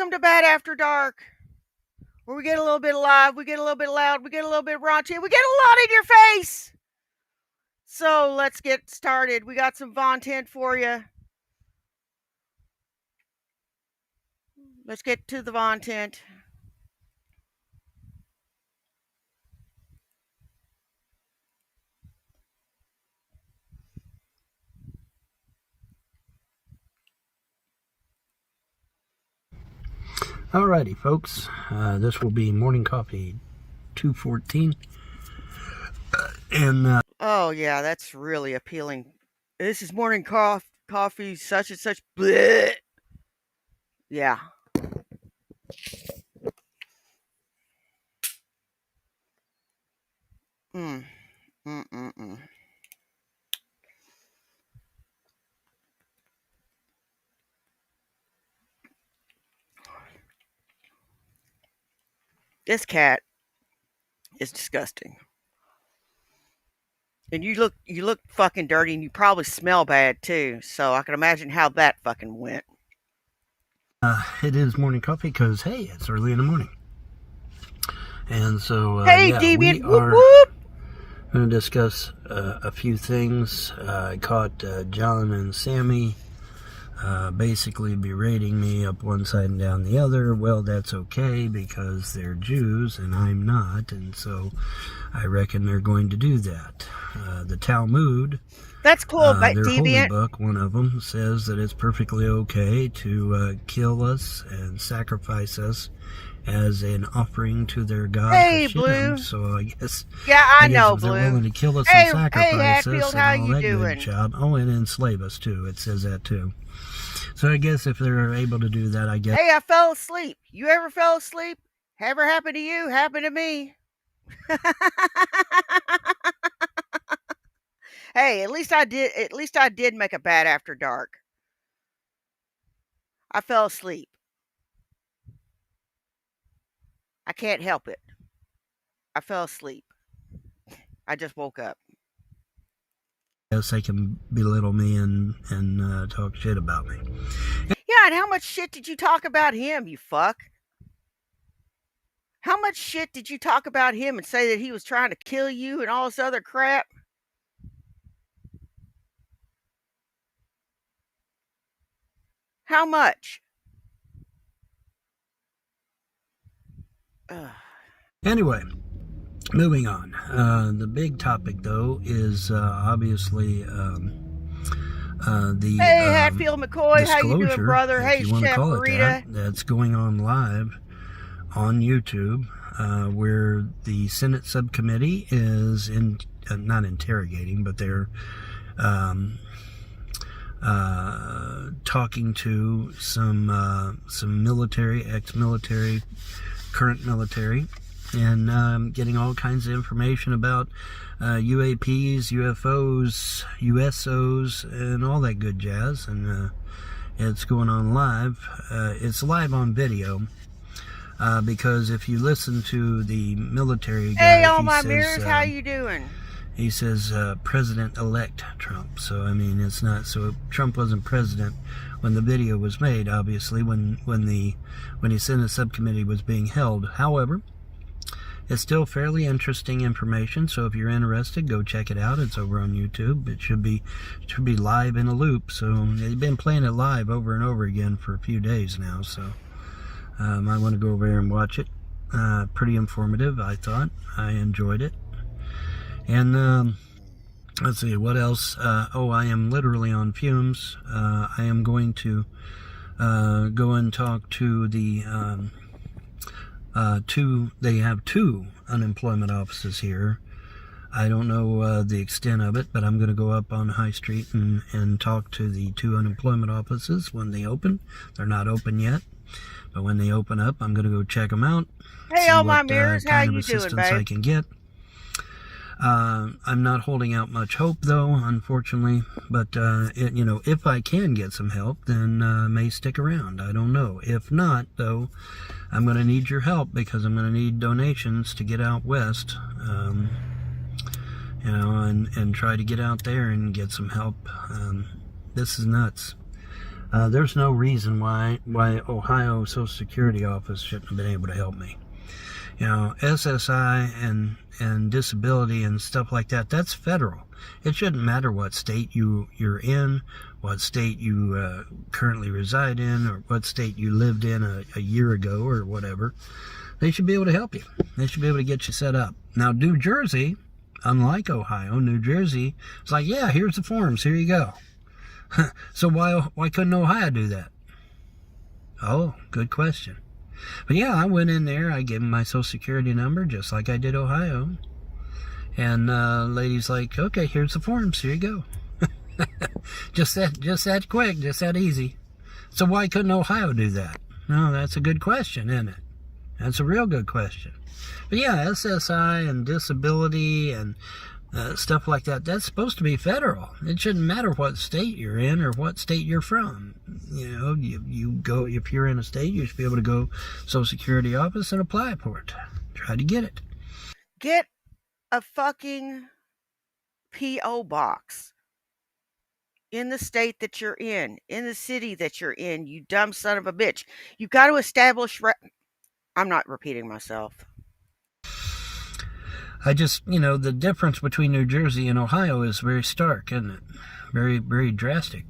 Welcome to Bad After Dark, where we get a little bit live, we get a little bit loud, we get a little bit raunchy, we get a lot in your face. So let's get started. We got some content for you. Let's get to the content. Alrighty, folks. This will be Morning Coffee 214. Oh, yeah, that's really appealing. This is Morning Coffee, such and such. Bleh. Yeah. This cat is disgusting. And you look fucking dirty, and you probably smell bad too. So I can imagine how that fucking went. It is Morning Coffee because, hey, it's early in the morning. And so, hey, yeah, Deviant, we are whoop. going to discuss a few things. I caught John and Sammy basically berating me up one side and down the other. Well, that's okay because they're Jews and I'm not, and so I reckon they're going to do that. The Talmud, that's cool, but their Deviant, holy book, one of them says that it's perfectly okay to kill us and sacrifice us as an offering to their God. Hey, Hashem. Blue. So I guess, yeah, I know, if they're Blue. willing to kill us Hey, and sacrifice Hatfield, us how and all you that doing? good job. Oh, and enslave us too. It says that too. So I guess if they're able to do that, I guess. Hey, I fell asleep. You ever fell asleep? Ever happened to you? Happened to me. Hey, at least I did make a Bad After Dark. I fell asleep. I can't help it. I fell asleep. I just woke up. Yes, they can belittle me and talk shit about me. Yeah, and how much shit did you talk about him, you fuck? How much shit did you talk about him and say that he was trying to kill you and all this other crap? How much? Ugh. Anyway, moving on. The big topic, though, is obviously the hey, Hatfield McCoy, how you doing, brother? If Hey, you want to Chef call it Rita. that's going on live on YouTube, where the Senate subcommittee is not interrogating, but they're talking to some military, ex-military, current military, and getting all kinds of information about UAPs, UFOs, USOs, and all that good jazz. And it's going on live. It's live on video. Because if you listen to the military guy, hey, all my mirrors, how you doing? He says President-elect Trump. So I mean, it's not. So Trump wasn't president when the video was made. Obviously, when the Senate subcommittee was being held. However, it's still fairly interesting information. So if you're interested, go check it out. It's over on YouTube. It should be live in a loop. So they've been playing it live over and over again for a few days now. So I want to go over there and watch it. Pretty informative, I thought. I enjoyed it. And let's see, what else? I am literally on fumes. I am going to go and talk to the they have two unemployment offices here. I don't know the extent of it, but I'm going to go up on High Street and talk to the two unemployment offices when they open. They're not open yet, but when they open up, I'm going to go check them out. Hey, all my mirrors, how you doing, babe? I can get. I'm not holding out much hope, though, unfortunately. But if I can get some help, then I may stick around. I don't know. If not, though, I'm going to need your help because I'm going to need donations to get out west. And try to get out there and get some help. This is nuts. There's no reason why Ohio Social Security Office shouldn't have been able to help me. You know, SSI and disability and stuff like that, that's federal. It shouldn't matter what state you're in, what state you currently reside in, or what state you lived in a year ago or whatever. They should be able to help you. They should be able to get you set up. Now, New Jersey, unlike Ohio, New Jersey, it's like, yeah, here's the forms, here you go. So why couldn't Ohio do that? Oh, good question. But yeah, I went in there, I gave him my social security number, just like I did Ohio. And lady's like, okay, here's the forms, here you go. just that quick, just that easy. So why couldn't Ohio do that? No, that's a good question, isn't it? That's a real good question. But yeah, SSI and disability and stuff like that, that's supposed to be federal. It shouldn't matter what state you're in or what state you're from. You know, you go, if you're in a state, you should be able to go Social Security office and apply for it. Try to get it. Get a fucking P.O. box in the state that you're in the city that you're in, you dumb son of a bitch. You've got to establish... I'm not repeating myself. I just, you know, the difference between New Jersey and Ohio is very stark, isn't it? Very, very drastic.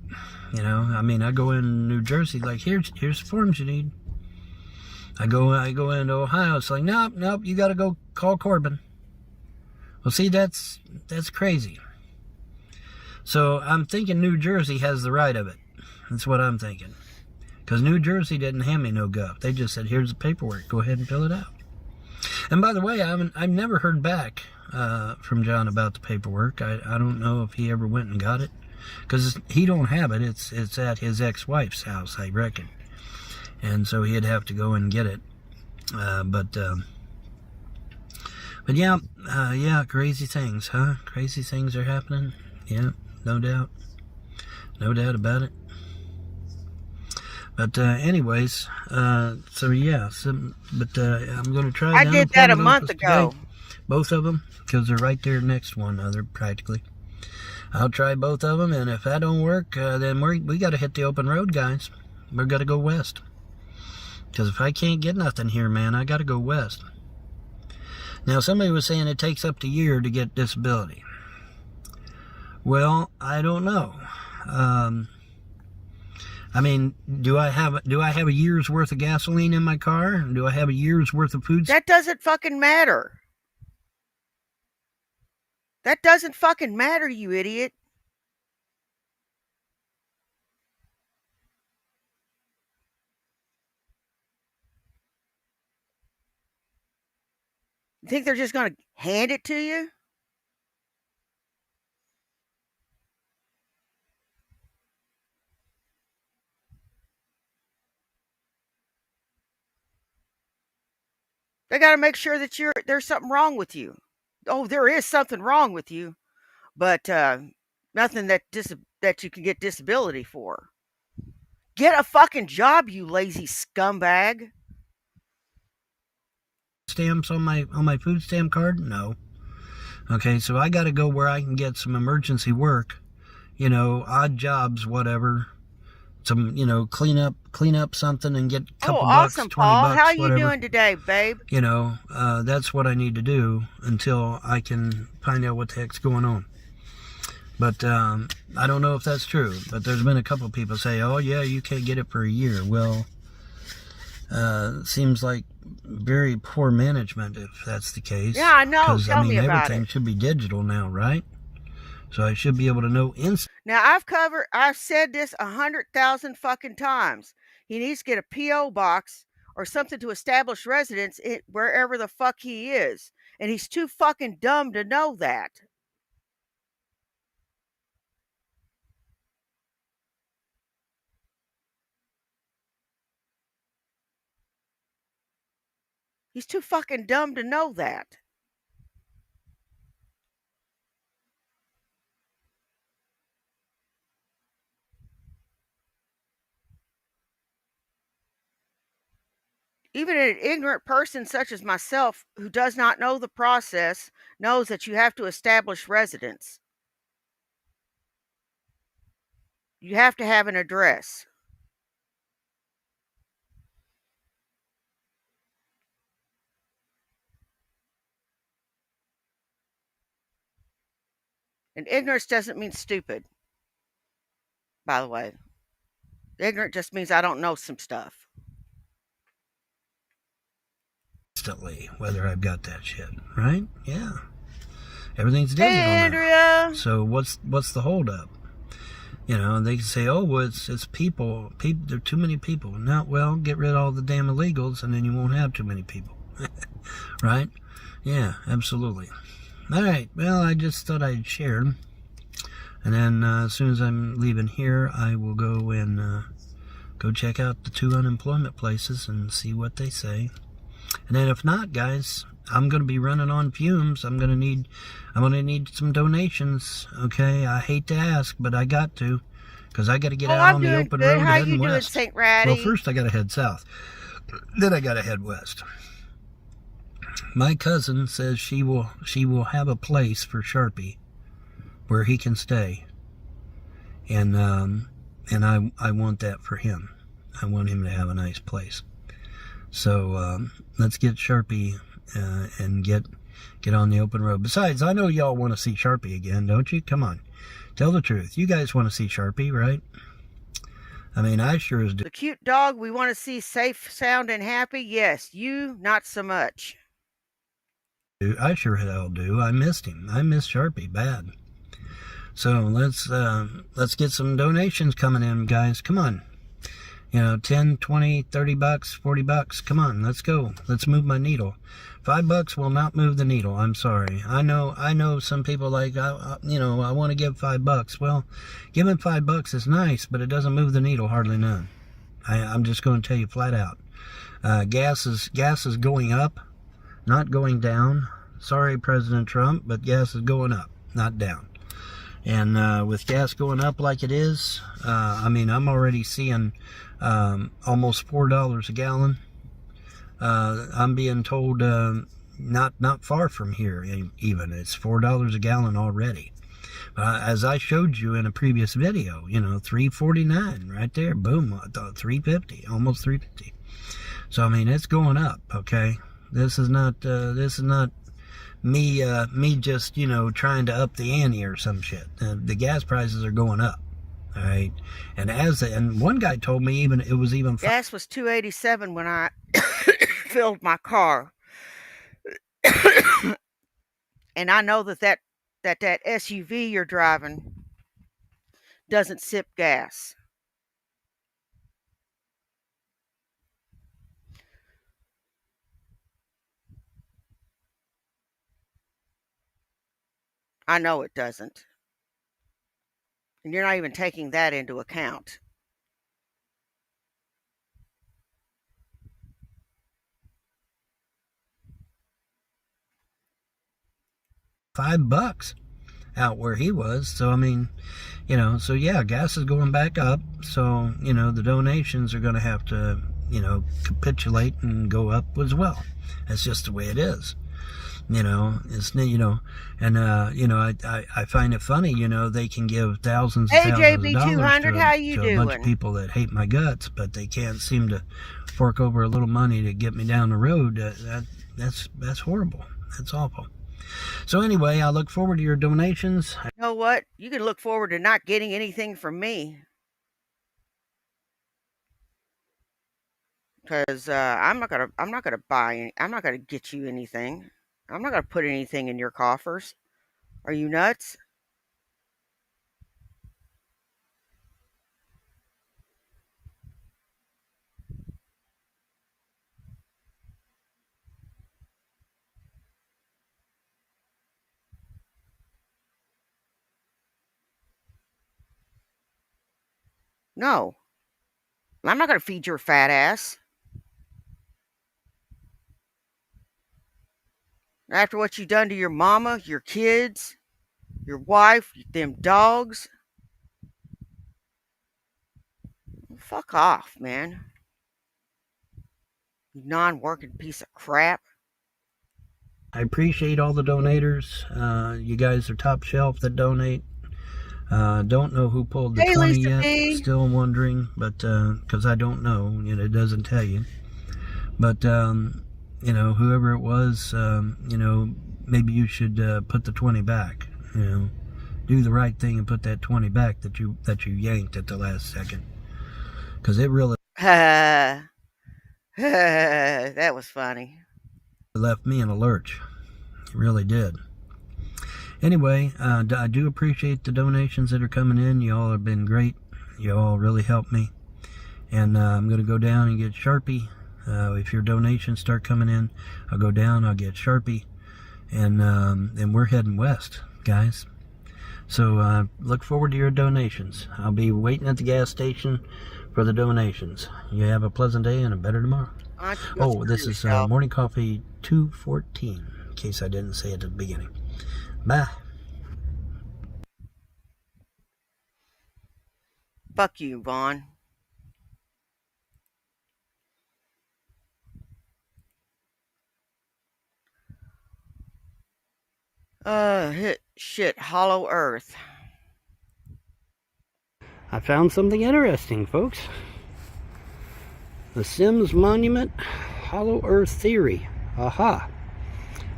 You know, I mean, I go in New Jersey, like, here's the forms you need. I go into Ohio, it's like, nope, you got to go call Corbin. Well, see, that's crazy. So I'm thinking New Jersey has the right of it. That's what I'm thinking. Because New Jersey didn't hand me no guff. They just said, here's the paperwork. Go ahead and fill it out. And by the way, I've never heard back from John about the paperwork. I don't know if he ever went and got it. Because he don't have it. It's at his ex-wife's house, I reckon. And so he'd have to go and get it. But yeah, crazy things, huh? Crazy things are happening. Yeah, no doubt. No doubt about it. But anyways, so yeah, but I'm going to try. I did that a month ago. Today. Both of them, because they're right there next to one another, practically. I'll try both of them, and if that don't work, then we got to hit the open road, guys. We're got to go west. Because if I can't get nothing here, man, I got to go west. Now, somebody was saying it takes up to a year to get disability. Well, I don't know. I mean, do I have a year's worth of gasoline in my car? Do I have a year's worth of food? That doesn't fucking matter. That doesn't fucking matter, you idiot. You think they're just going to hand it to you? They got to make sure that there's something wrong with you. Oh, there is something wrong with you, but nothing that you can get disability for. Get a fucking job, you lazy scumbag. Stamps on my food stamp card? No. Okay, so I got to go where I can get some emergency work, you know, odd jobs, whatever. Some, you know, clean up something and get a couple bucks, awesome, 20 Paul. bucks, How you whatever. doing today, babe? You know, that's what I need to do until I can find out what the heck's going on. But I don't know if that's true. But there's been a couple people say, oh, yeah, you can't get it for a year. Well, seems like very poor management if that's the case. Yeah, I know. Because, Tell me about everything it. should be digital now, right? So I should be able to know instantly. Now, I've said this 100,000 fucking times. He needs to get a P.O. box or something to establish residence wherever the fuck he is. And he's too fucking dumb to know that. He's too fucking dumb to know that. Even an ignorant person such as myself who does not know the process knows that you have to establish residence. You have to have an address. And ignorance doesn't mean stupid, by the way. Ignorant just means I don't know some stuff. Instantly, whether I've got that shit, right? Yeah. Everything's Hey, digital now. Andrea. So what's the holdup? You know, they can say, oh, well, it's people. There are too many people. No, well, get rid of all the damn illegals, and then you won't have too many people. Right? Yeah, absolutely. All right. Well, I just thought I'd share. And then as soon as I'm leaving here, I will go and go check out the 2 unemployment places and see what they say. And then if not, guys, I'm going to be running on fumes. I'm going to need some donations. Okay, I hate to ask, but I got to, because I got to get out on the open road heading west. St. Ratty? Well, first I got to head south. Then I got to head west. My cousin says she will have a place for Sharpie where he can stay, and I want that for him. I want him to have a nice place. So let's get Sharpie and get on the open road. Besides, I know y'all want to see Sharpie again, don't you? Come on, tell the truth. You guys want to see Sharpie, right? I mean, I sure as do. The cute dog we want to see safe, sound, and happy. Yes, you not so much. I sure hell do. I missed him. I missed Sharpie bad. So let's get some donations coming in, guys. Come on. You know, 10, 20, 30 bucks, 40 bucks. Come on, let's go. Let's move my needle. $5 will not move the needle. I'm sorry. I know some people like, I want to give $5. Well, giving $5 is nice, but it doesn't move the needle hardly none. I'm just going to tell you flat out. Gas is going up, not going down. Sorry, President Trump, but gas is going up, not down. And with gas going up like it is, I mean, I'm already seeing almost $4 a gallon. I'm being told not far from here even. It's $4 a gallon already. As I showed you in a previous video, you know, $3.49 right there. Boom, I thought $3.50, almost $3.50. So I mean, it's going up. Okay, this is not me just, you know, trying to up the ante or some shit. The gas prices are going up. All right, and one guy told me it was even gas was $2.87 when I filled my car, and I know that SUV you're driving doesn't sip gas. I know it doesn't. And you're not even taking that into account. $5 out where he was. So I mean, you know, so yeah, gas is going back up. So, you know, the donations are going to have to, you know, capitulate and go up as well. That's just the way it is. You know, it's, you know, and you know, I find it funny, you know, they can give thousands and thousands of dollars to a bunch of people that hate my guts, but they can't seem to fork over a little money to get me down the road. That's horrible. That's awful. So anyway, I look forward to your donations. You know what? You can look forward to not getting anything from me. Because I'm not gonna get you anything. I'm not gonna put anything in your coffers. Are you nuts? No. I'm not gonna feed your fat ass. After what you done to your mama, your kids, your wife, them dogs. Fuck off, man. You non-working piece of crap. I appreciate all the donators. You guys are top shelf that donate. Don't know who pulled the 20 yet. Still wondering, but because I don't know, you know, it doesn't tell you. But you know, whoever it was, you know, maybe you should put the 20 back. You know, do the right thing and put that 20 back that you yanked at the last second, because it really That was funny. left me in a lurch. It really did. Anyway, I do appreciate the donations that are coming in. You all have been great. You all really helped me. And I'm going to go down and get Sharpie. If your donations start coming in, I'll go down, I'll get Sharpie. And we're heading west, guys. So look forward to your donations. I'll be waiting at the gas station for the donations. You have a pleasant day and a better tomorrow. Oh, this is Morning Coffee 214, in case I didn't say it at the beginning. Bye. Fuck you, Vaughn. Shit, Hollow Earth. I found something interesting, folks. The Sims Monument Hollow Earth Theory. Aha.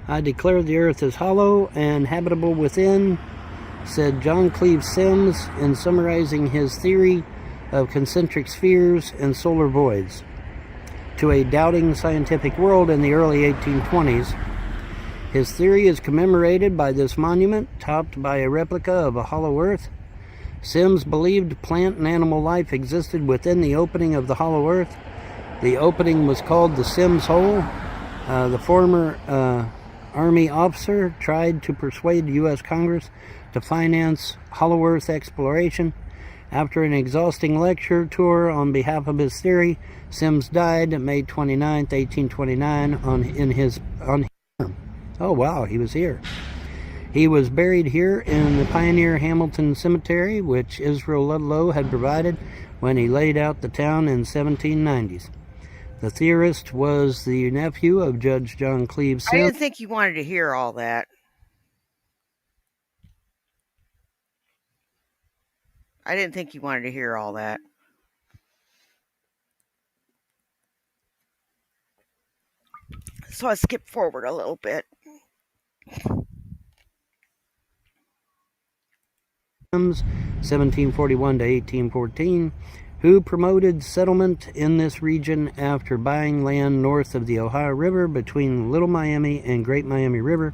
I declare the Earth is hollow and habitable within, said John Cleve Sims in summarizing his theory of concentric spheres and solar voids to a doubting scientific world in the early 1820s. His theory is commemorated by this monument, topped by a replica of a hollow Earth. Sims believed plant and animal life existed within the opening of the hollow Earth. The opening was called the Sims Hole. The former Army officer tried to persuade the U.S. Congress to finance hollow Earth exploration. After an exhausting lecture tour on behalf of his theory, Sims died May 29, 1829, on his term. Oh wow, he was here. He was buried here in the Pioneer Hamilton Cemetery, which Israel Ludlow had provided when he laid out the town in 1790s. The theorist was the nephew of Judge John Cleve Sims. I didn't think you wanted to hear all that. I didn't think you wanted to hear all that. So I skipped forward a little bit. 1741 to 1814, who promoted settlement in this region after buying land north of the Ohio River between Little Miami and Great Miami River.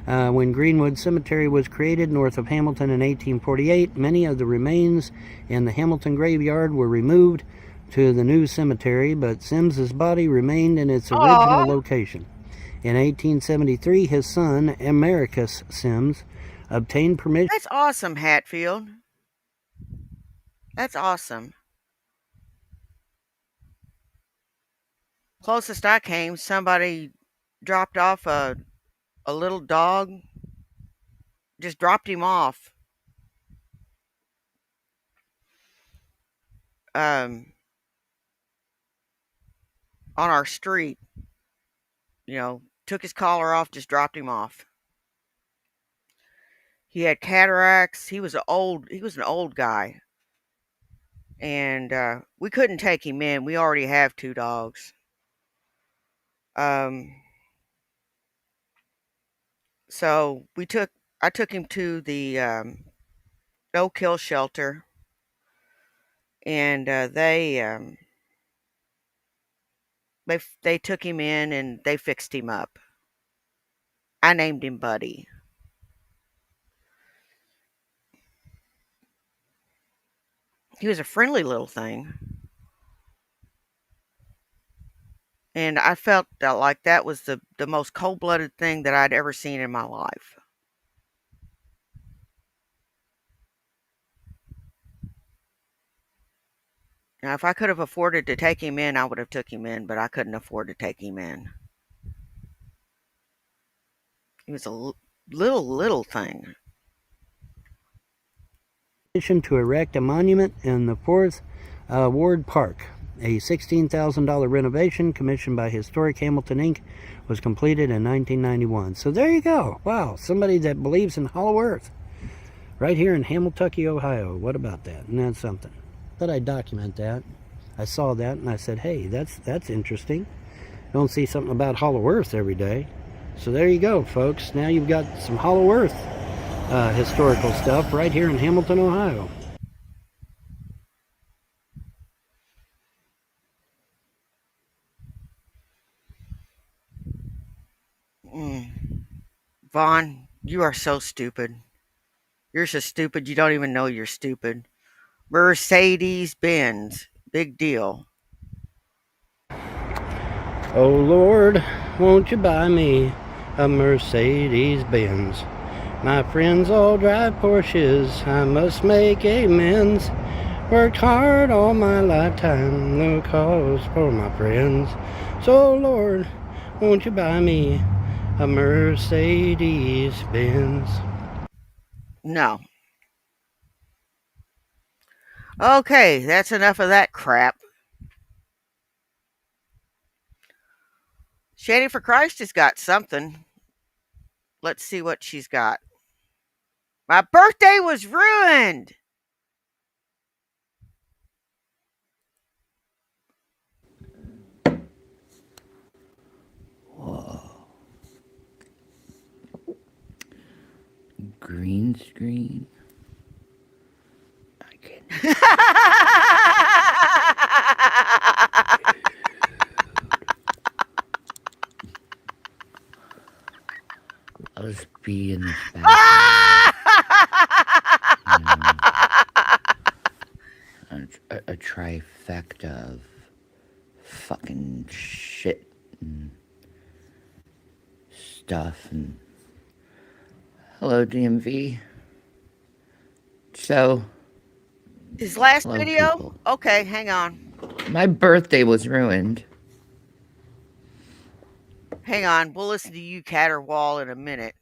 When Greenwood Cemetery was created north of Hamilton in 1848, many of the remains in the Hamilton graveyard were removed to the new cemetery, but Sims's body remained in its original location. In 1873, his son, Americus Sims, obtained permission. That's awesome, Hatfield. That's awesome. Closest I came, somebody dropped off a little dog. Just dropped him off. On our street. You know, took his collar off, just dropped him off. He had cataracts. He was an old guy. And we couldn't take him in. We already have 2 dogs. So I took him to the no-kill shelter, and they took him in and they fixed him up. I named him Buddy. He was a friendly little thing. And I felt like that was the most cold-blooded thing that I'd ever seen in my life. Now, if I could have afforded to take him in, I would have took him in, but I couldn't afford to take him in. He was a little thing. To erect a monument in the 4th Ward Park. A $16,000 renovation commissioned by Historic Hamilton, Inc. was completed in 1991. So there you go. Wow, somebody that believes in Hollow Earth. Right here in Hamiltucky, Ohio. What about that? Isn't that something? Thought I'd document that. I saw that and I said, hey, that's interesting. Don't see something about Hollow Earth every day. So there you go, folks. Now you've got some Hollow Earth historical stuff right here in Hamilton, Ohio. Vaughn, you are so stupid. You're so stupid you don't even know you're stupid. Mercedes Benz. Big deal. Oh Lord, won't you buy me a Mercedes Benz? My friends all drive Porsches, I must make amends. Worked hard all my lifetime, no cause for my friends. So Lord, won't you buy me a Mercedes Benz? No. Okay, that's enough of that crap. Shady for Christ has got something. Let's see what she's got. My birthday was ruined. Whoa. Green screen? I can't. I'll just be in this background. A trifecta of fucking shit and stuff. And hello, DMV. So, His last hello, video? people. Okay, hang on. My birthday was ruined. Hang on. We'll listen to you caterwaul in a minute.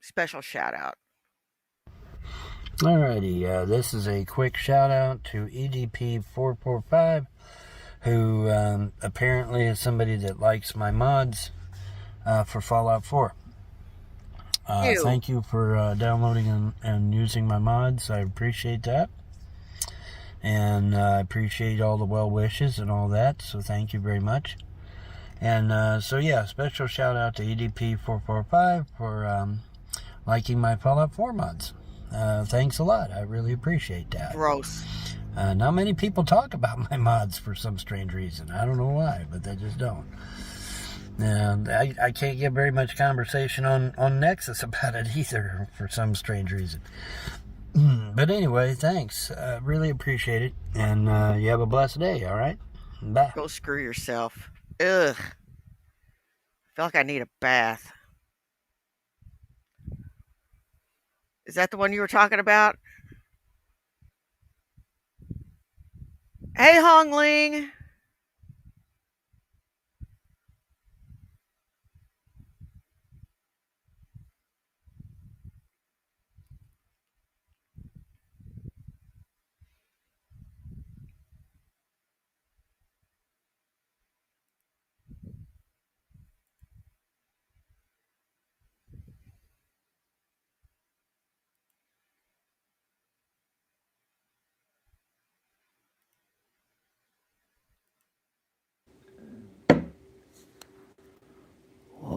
Special shout out. Alrighty, this is a quick shout out to EDP445, who apparently is somebody that likes my mods for Fallout 4. Thank you for downloading and using my mods. I appreciate that. And I appreciate all the well wishes and all that, so thank you very much. And so yeah, special shout out to EDP445 for liking my Fallout 4 mods. Thanks a lot. I really appreciate that. Gross. Not many people talk about my mods for some strange reason. I don't know why, but they just don't. And I can't get very much conversation on Nexus about it either for some strange reason. But anyway, thanks. Really appreciate it. And you have a blessed day, all right? Bye. Go screw yourself. Ugh. I feel like I need a bath. Is that the one you were talking about? Hey, Hong Ling.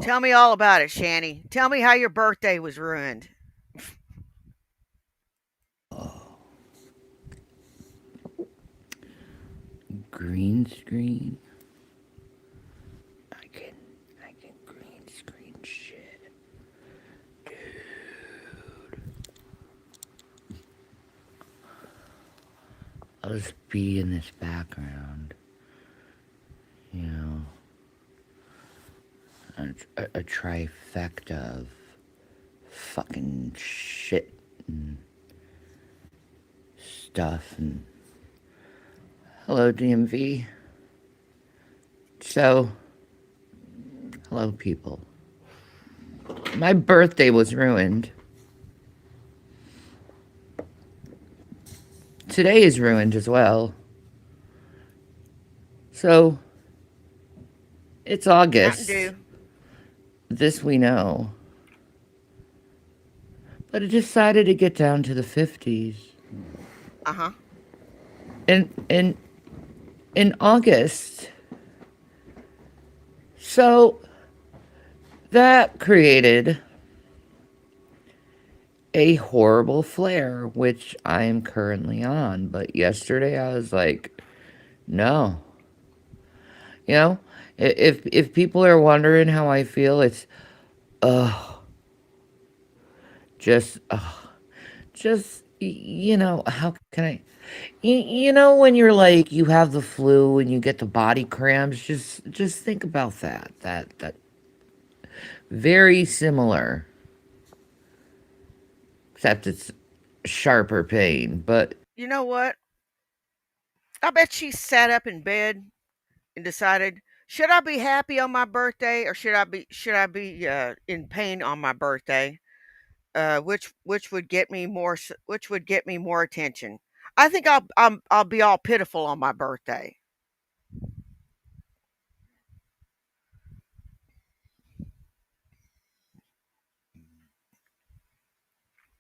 Tell me all about it, Shanny. Tell me how your birthday was ruined. Green screen? I can green screen shit. Dude. I'll just be in this background. You know. A trifecta of fucking shit and stuff. And hello, DMV. So, hello, people. My birthday was ruined. Today is ruined as well. So, it's August. Mountain Dew. This we know. but it decided to get down to the 50s. Uh-huh. In August. So that created a horrible flare, which I am currently on. But yesterday I was like, no. You know, if people are wondering how I feel, it's uh just how can I when you're like you have the flu and you get the body cramps, just think about that very similar, except it's sharper pain. But You know what? I bet she sat up in bed and decided, should I be happy on my birthday or should I be in pain on my birthday? Which would get me which would get me more attention. I think I'll be all pitiful on my birthday.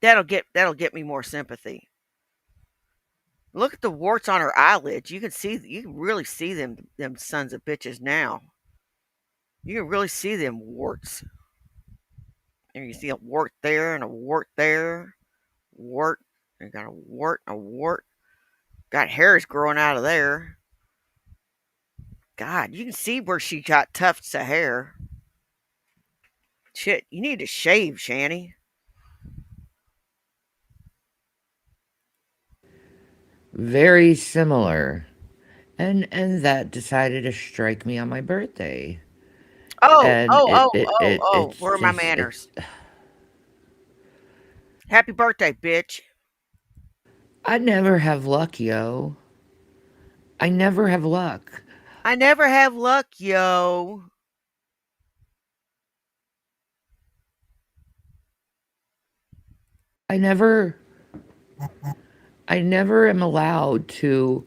That'll get me more sympathy. Look at the warts on her eyelids. You can really see them sons of bitches now. You can really see them warts. And you see a wart there and a wart there. Wart. You got a wart and a wart. Got hairs growing out of there. God, you can see where she got tufts of hair. Shit, you need to shave, Shanny. very similar. And that decided to strike me on my birthday. Oh, And oh, it oh, it, oh, it oh. it's Where are my just manners? Happy birthday, bitch. I never have luck, yo. I never have luck. I never have luck, yo. I never I never am allowed to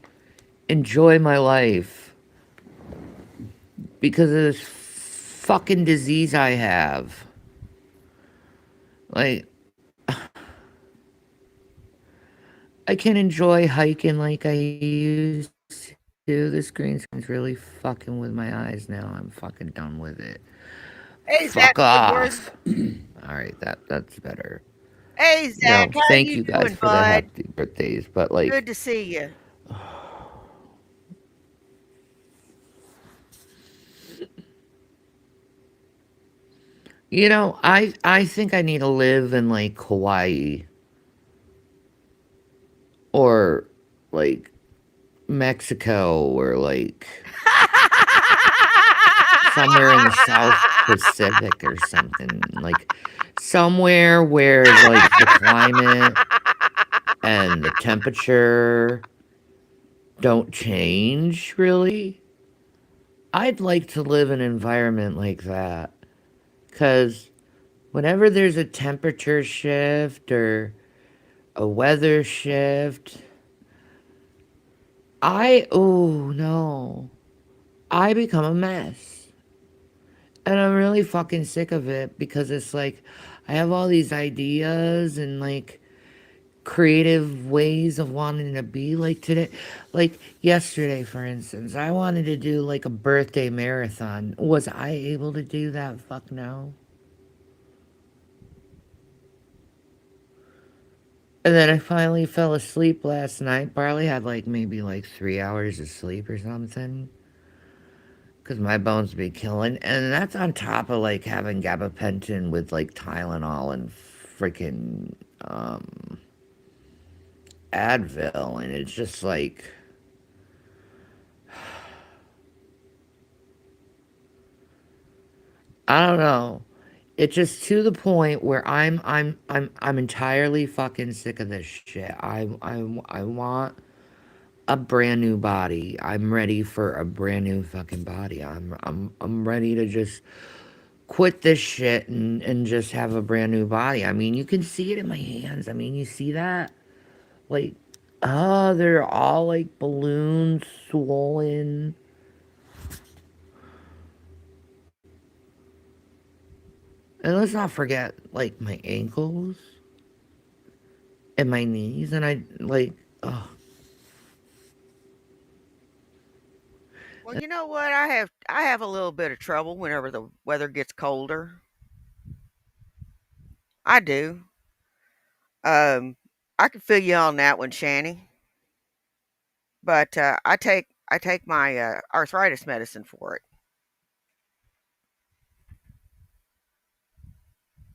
enjoy my life because of this fucking disease I have. Like I can enjoy hiking like I used to. This green screen's really fucking with my eyes now. I'm fucking done with it. Hey, Fuck Zach off. Woodworth. All right, that's better. Hey, Zach. How Thank you you guys doing, for the bud? happy birthdays, but like, Good to see you. I think I need to live in like Hawaii or like Mexico or like somewhere in the South Pacific or something. Like somewhere where like the climate and the temperature don't change really. I'd like to live in an environment like that cuz whenever there's a temperature shift or a weather shift, oh no, I become a mess. And I'm really fucking sick of it because it's like I have all these ideas and like creative ways of wanting to be like today. Like yesterday, for instance, I wanted to do like a birthday marathon. Was I able to do that? Fuck no. And then I finally fell asleep last night. Barely had like maybe like 3 hours of sleep or something. Because my bones be killing. And that's on top of like having gabapentin with like Tylenol and freaking Advil. And it's just like, I don't know. It's just to the point where I'm entirely fucking sick of this shit. I want a brand new body. I'm ready for a brand new fucking body. I'm ready to just quit this shit and just have a brand new body. I mean, you can see it in my hands. I mean, you see that? Like, they're all like balloons, swollen. And let's not forget, like, my ankles. and my knees, and I like, oh, Well, you know what? I have a little bit of trouble whenever the weather gets colder. I do. Um, I can feel you on that one, Shanny. But I take my arthritis medicine for it.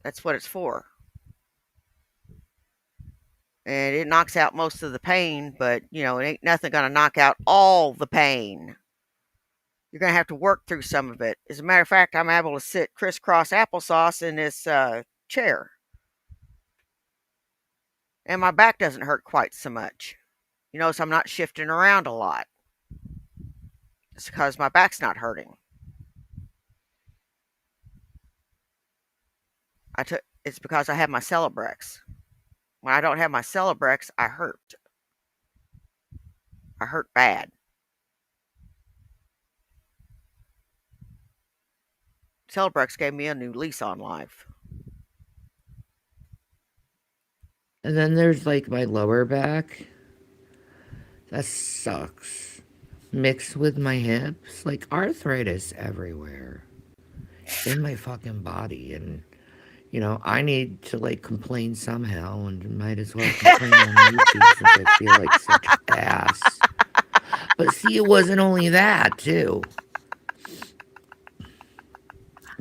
That's what it's for, and it knocks out most of the pain. But it ain't nothing gonna knock out all the pain. You're gonna have to work through some of it. As a matter of fact, I'm able to sit crisscross applesauce in this chair, and my back doesn't hurt quite so much. So I'm not shifting around a lot. It's because my back's not hurting. It's because I have my Celebrex. When I don't have my Celebrex, I hurt. I hurt bad. Celebrex gave me a new lease on life. and then there's like my lower back. That sucks. Mixed with my hips, like arthritis everywhere in my fucking body, and I need to like complain somehow, and might as well complain on YouTube since I feel like such ass. But see, it wasn't only that, too.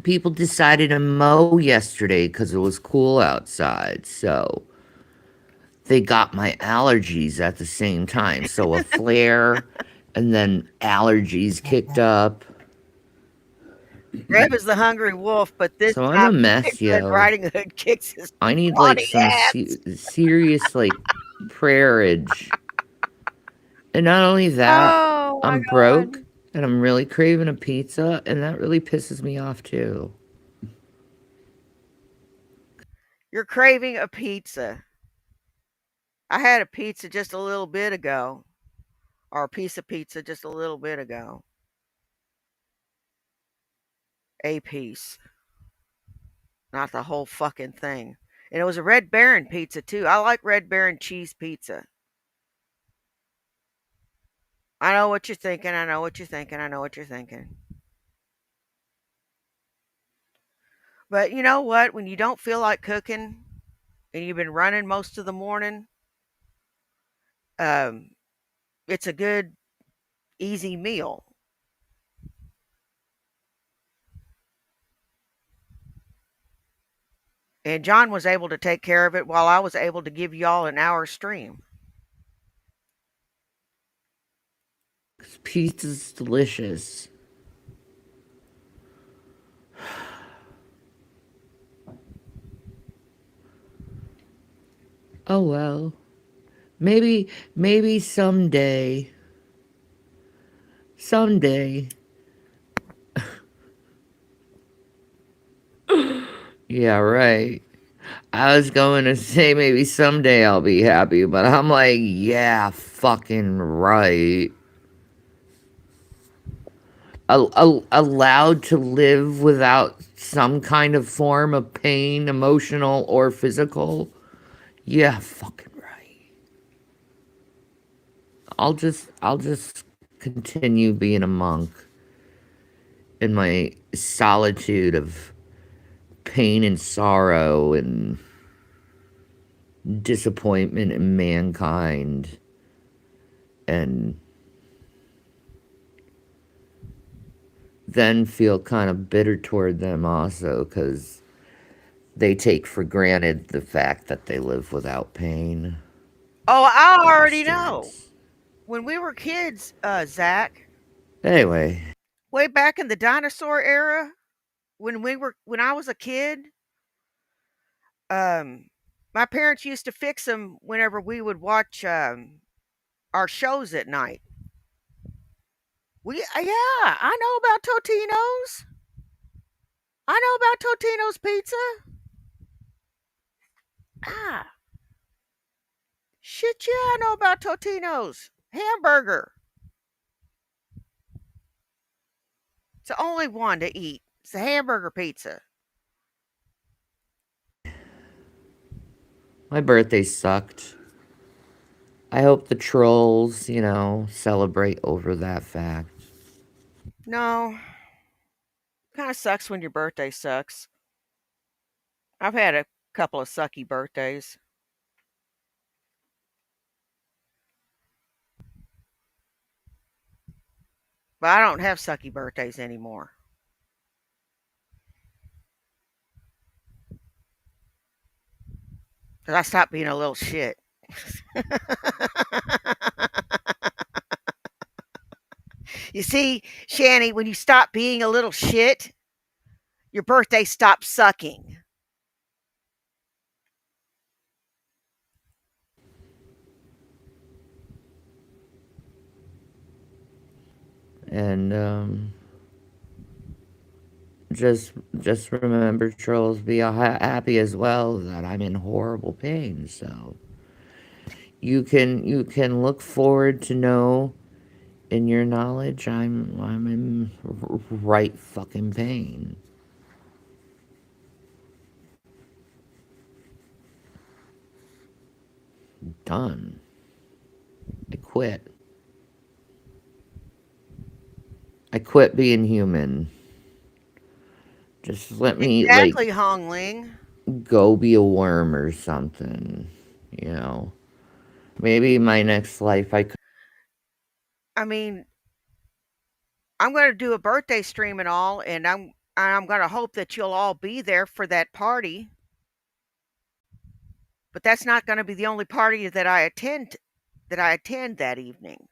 People decided to mow yesterday because it was cool outside, so they got my allergies at the same time. So a flare, and then allergies kicked up. Reb is the hungry wolf, but this So I'm time a mess, Red yo. Riding Hood kicks his I need like body some ass. serious like prayerage. And not only that, Oh my I'm broke god. and I'm really craving a pizza, and that really pisses me off too. You're craving a pizza. I had a pizza just a little bit ago, or a piece of pizza just a little bit ago. A piece, not the whole fucking thing. And it was a Red Baron pizza too. I like Red Baron cheese pizza. I know what you're thinking. I know what you're thinking. I know what you're thinking. But you know what? When you don't feel like cooking and you've been running most of the morning, um, it's a good, easy meal. And John was able to take care of it while I was able to give y'all an hour stream. 'Cause pizza's delicious. Oh well. Maybe someday. Someday. Yeah, right. I was going to say maybe someday I'll be happy, but I'm like, yeah, fucking right. Allowed to live without some kind of form of pain, emotional or physical? Yeah, fucking right. I'll just continue being a monk in my solitude of pain and sorrow and disappointment in mankind, and then feel kind of bitter toward them also because they take for granted the fact that they live without pain. Oh, I already know. Bastards. When we were kids, Zach, Anyway, way back in the dinosaur era, when I was a kid, um, my parents used to fix them whenever we would watch our shows at night. Yeah, I know about Totino's. I know about Totino's pizza. Ah, shit, yeah, I know about Totino's hamburger. It's the only one to eat. It's a hamburger pizza. My birthday sucked. I hope the trolls, celebrate over that fact. No, kind of sucks when your birthday sucks. I've had a couple of sucky birthdays, but I don't have sucky birthdays anymore. Because I stopped being a little shit. You see, Shanny, when you stop being a little shit, your birthday stops sucking. And just remember, trolls, be happy as well that I'm in horrible pain. So you can look forward to know in your knowledge I'm in right fucking pain. Done. I quit. I quit being human. Just let me Exactly, Hongling. go be a worm or something. You know. Maybe my next life I could. I mean, I'm going to do a birthday stream and all, and I'm going to hope that you'll all be there for that party. But that's not going to be the only party that I attend that evening.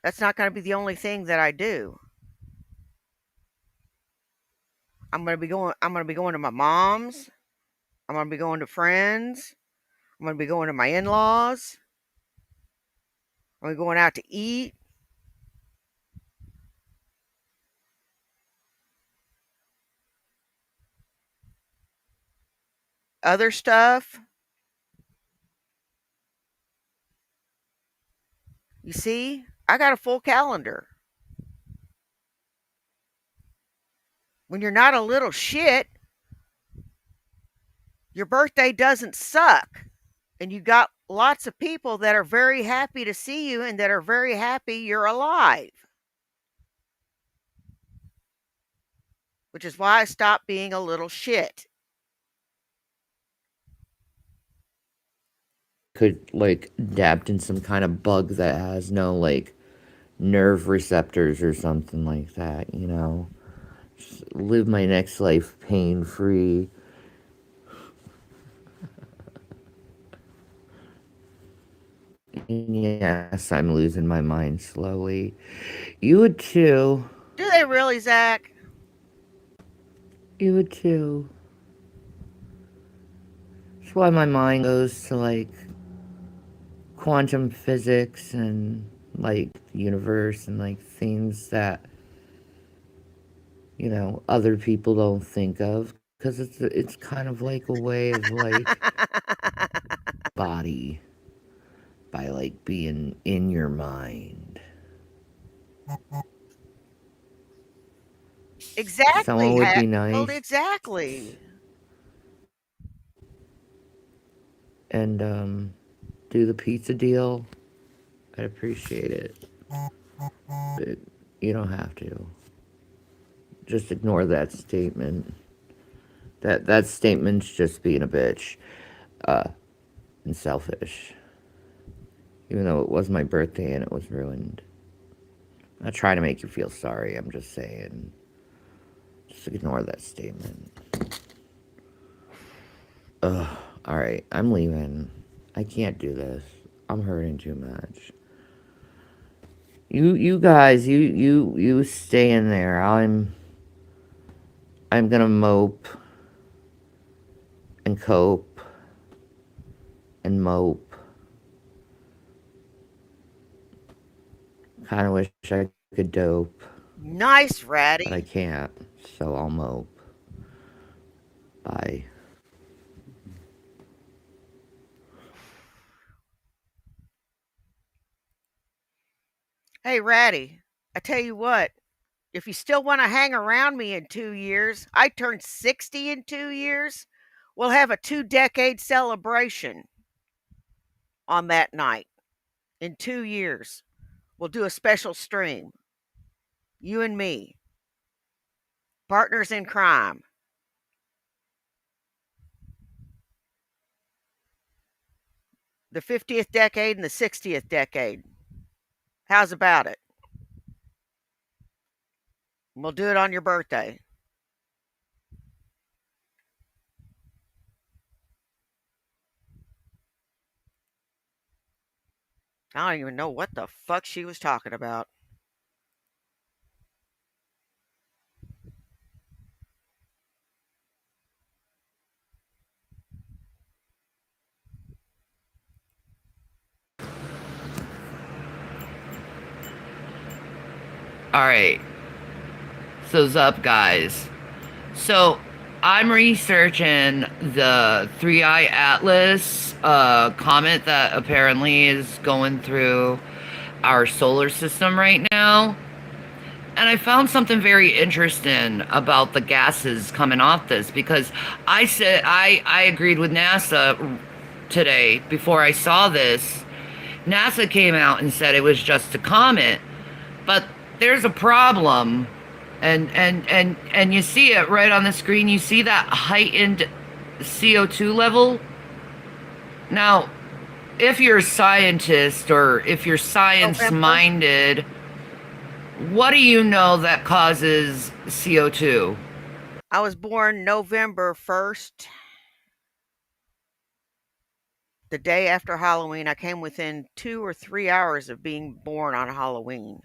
That's not going to be the only thing that I do. I'm going to be going to my mom's. I'm going to be going to friends. I'm going to be going to my in-laws. I'm going to be going out to eat. Other stuff. You see, I got a full calendar. When you're not a little shit, your birthday doesn't suck. And you got lots of people that are very happy to see you and that are very happy you're alive, which is why I stopped being a little shit. Could adapt in some kind of bug that has no nerve receptors or something like that. Just live my next life pain free. Yes, I'm losing my mind slowly. You would too. Do they really, Zach? You would too. That's why my mind goes to quantum physics and the universe and things that other people don't think of because it's kind of like a way of body by being in your mind. Someone Exactly, would be Hatfield. nice Exactly. and do the pizza deal. I'd appreciate it. But you don't have to. Just ignore that statement. That statement's just being a bitch uh, and selfish. Even though it was my birthday and it was ruined. I'm not trying to make you feel sorry. I'm just saying. Just ignore that statement. Ugh. Alright, I'm leaving. I can't do this. I'm hurting too much. You guys, you stay in there. I'm gonna mope and cope and mope. Kinda wish I could dope, Nice, but I Ratty. can't. So I'll mope. Bye. Hey, Ratty, I tell you what, if you still want to hang around me in 2 years, I turned 60 in 2 years. We'll have a 2-decade celebration on that night. In 2 years, we'll do a special stream. You and me, partners in crime. The 50th decade and the 60th decade. How's about it? We'll do it on your birthday. I don't even know what the fuck she was talking about. Alright. So's up, guys. So, I'm researching the 3i Atlas comet that apparently is going through our solar system right now. And I found something very interesting about the gases coming off this, because I agreed with NASA today before I saw this. NASA came out and said it was just a comet, but there's a problem, and you see it right on the screen. You see that heightened CO2 level. Now, if you're a scientist or if you're science minded, what do you know that causes CO2? I was born November 1st. The day after Halloween. I came within 2 or 3 hours of being born on Halloween.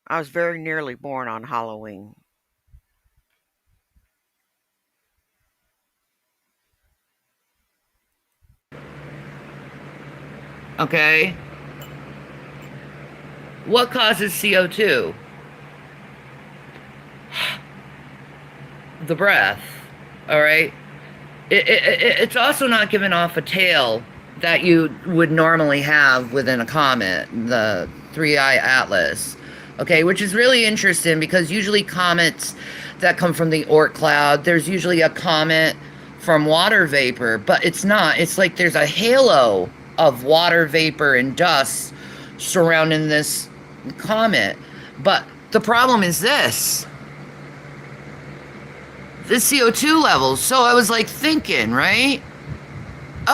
I was very nearly born on Halloween. Okay. What causes CO2? The breath. All right. It's also not giving off a tail that you would normally have within a comet, the 3i Atlas. Okay, which is really interesting because usually comets that come from the Oort cloud, there's usually a comet from water vapor, but it's not. It's like there's a halo of water vapor and dust surrounding this comet. But the problem is this. The CO2 levels. So I was like thinking, right?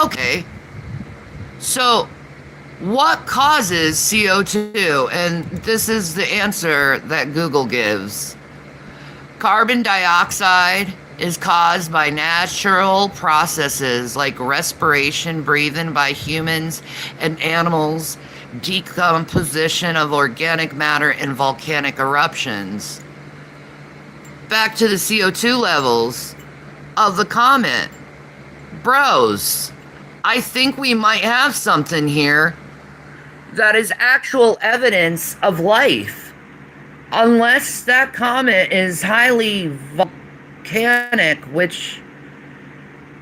Okay. So what causes CO2? And this is the answer that Google gives. Carbon dioxide is caused by natural processes like respiration, breathing by humans and animals, decomposition of organic matter, and volcanic eruptions. Back to the CO2 levels of the comet. Bros, I think we might have something here that is actual evidence of life. Unless that comet is highly volcanic, which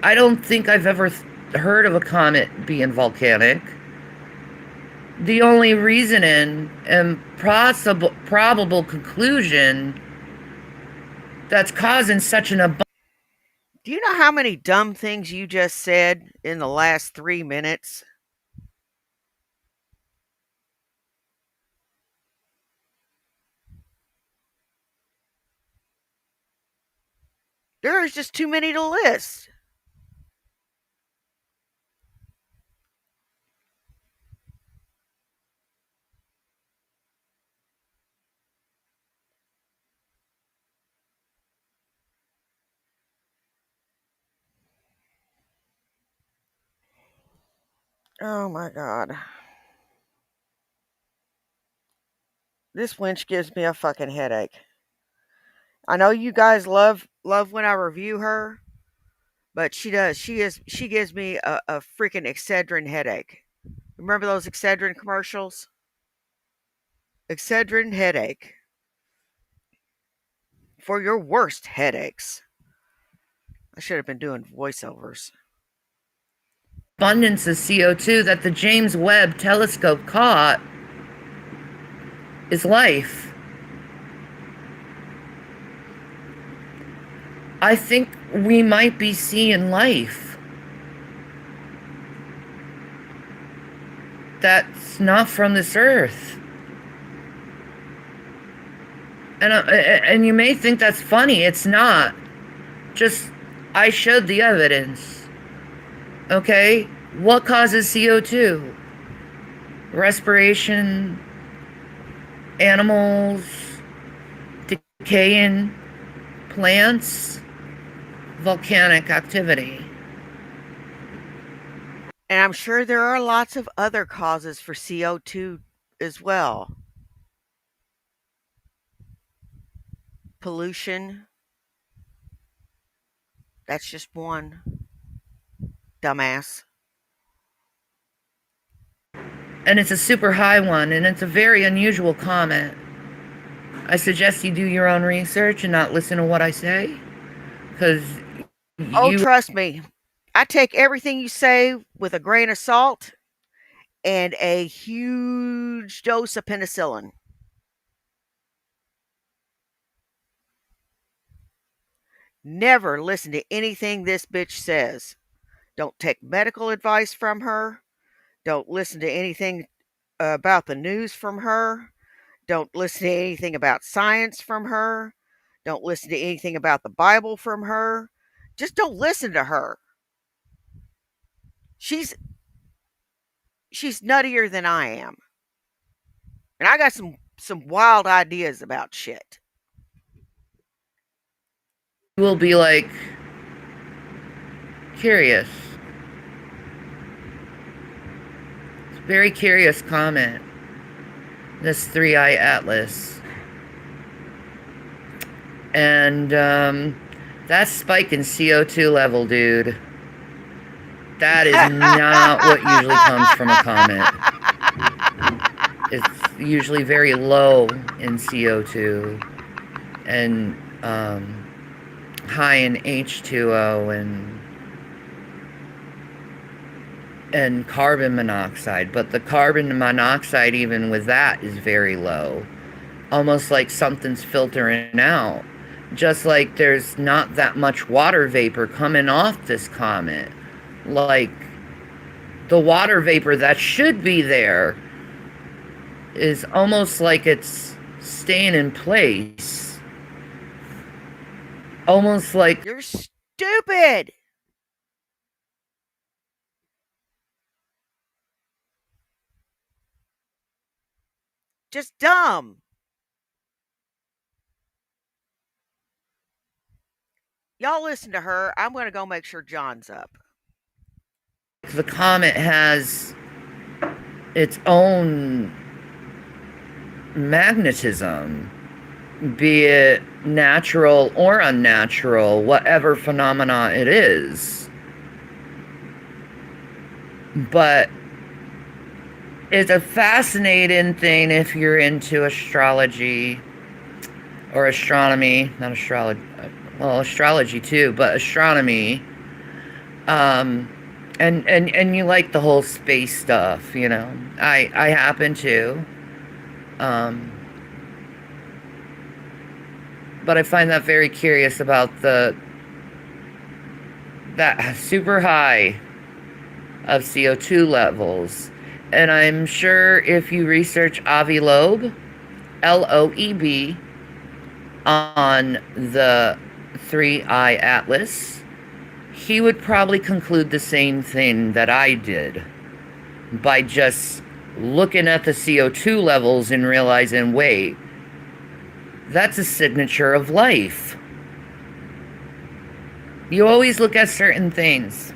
I don't think I've ever heard of a comet being volcanic. The only reasoning and probable conclusion that's causing such an abundance. Do you know how many dumb things you just said in the last 3 minutes? There is just too many to list. Oh my God. This winch gives me a fucking headache. I know you guys love when I review her, but she does. She gives me a freaking Excedrin headache. Remember those Excedrin commercials? Excedrin headache. For your worst headaches. I should have been doing voiceovers. Abundance of CO2 that the James Webb telescope caught is life. I think we might be seeing life that's not from this earth. And you may think that's funny. It's not. Just, I showed the evidence. Okay? What causes CO2? Respiration, animals, decaying plants, volcanic activity. And I'm sure there are lots of other causes for CO2 as well. Pollution. That's just one. Dumbass. And it's a super high one, and it's a very unusual comment. I suggest you do your own research and not listen to what I say, because Oh, you trust me. I take everything you say with a grain of salt and a huge dose of penicillin. Never listen to anything this bitch says. Don't take medical advice from her. Don't listen to anything about the news from her. Don't listen to anything about science from her. Don't listen to anything about the Bible from her. Just don't listen to her. She's she's nuttier than I am. And I got some wild ideas about shit. will be like curious. It's a very curious comment. This 3-eye atlas. And that spike in CO2 level, dude. That is not what usually comes from a comet. It's usually very low in CO2 and high in H2O and carbon monoxide. But the carbon monoxide, even with that, is very low. Almost like something's filtering out. Just like there's not that much water vapor coming off this comet. Like, the water vapor that should be there is almost like it's staying in place. Almost like You're stupid. Just dumb. Y'all listen to her. I'm going to go make sure John's up. the comet has its own magnetism, be it natural or unnatural, whatever phenomena it is. But it's a fascinating thing if you're into astrology or astronomy, not astrology, well, astrology too, but astronomy. And you like the whole space stuff, you know. I happen to. But I find that very curious about that super high of CO2 levels. And I'm sure if you research Avi Loeb, Loeb, on the 3-eye atlas, he would probably conclude the same thing that I did by just looking at the CO2 levels and realizing, wait, that's a signature of life. You always look at certain things.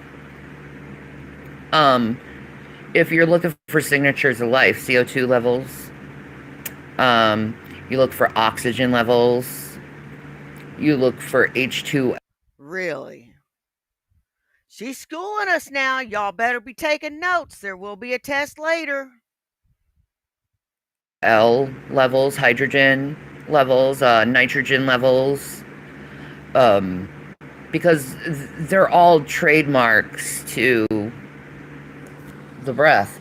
If you're looking for signatures of life, CO2 levels, you look for oxygen levels, you look for H2. Really? She's schooling us now. Y'all better be taking notes. There will be a test later. L levels, hydrogen levels, nitrogen levels, because they're all trademarks to the breath,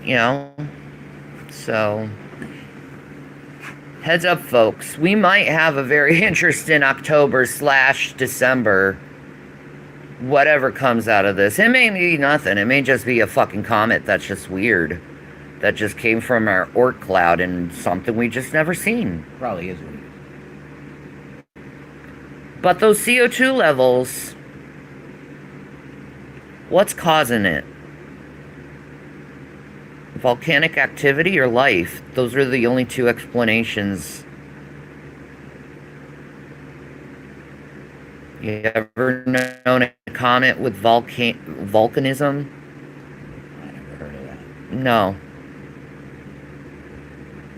you know. So Heads up, folks. We might have a very interesting October/December. Whatever comes out of this. It may be nothing. It may just be a fucking comet that's just weird. That just came from our Oort cloud and something we just never seen. Probably is what it is. But those CO2 levels, what's causing it? Volcanic activity or life? Those are the only two explanations. You ever known a comet with volcanism? I never heard of that. No.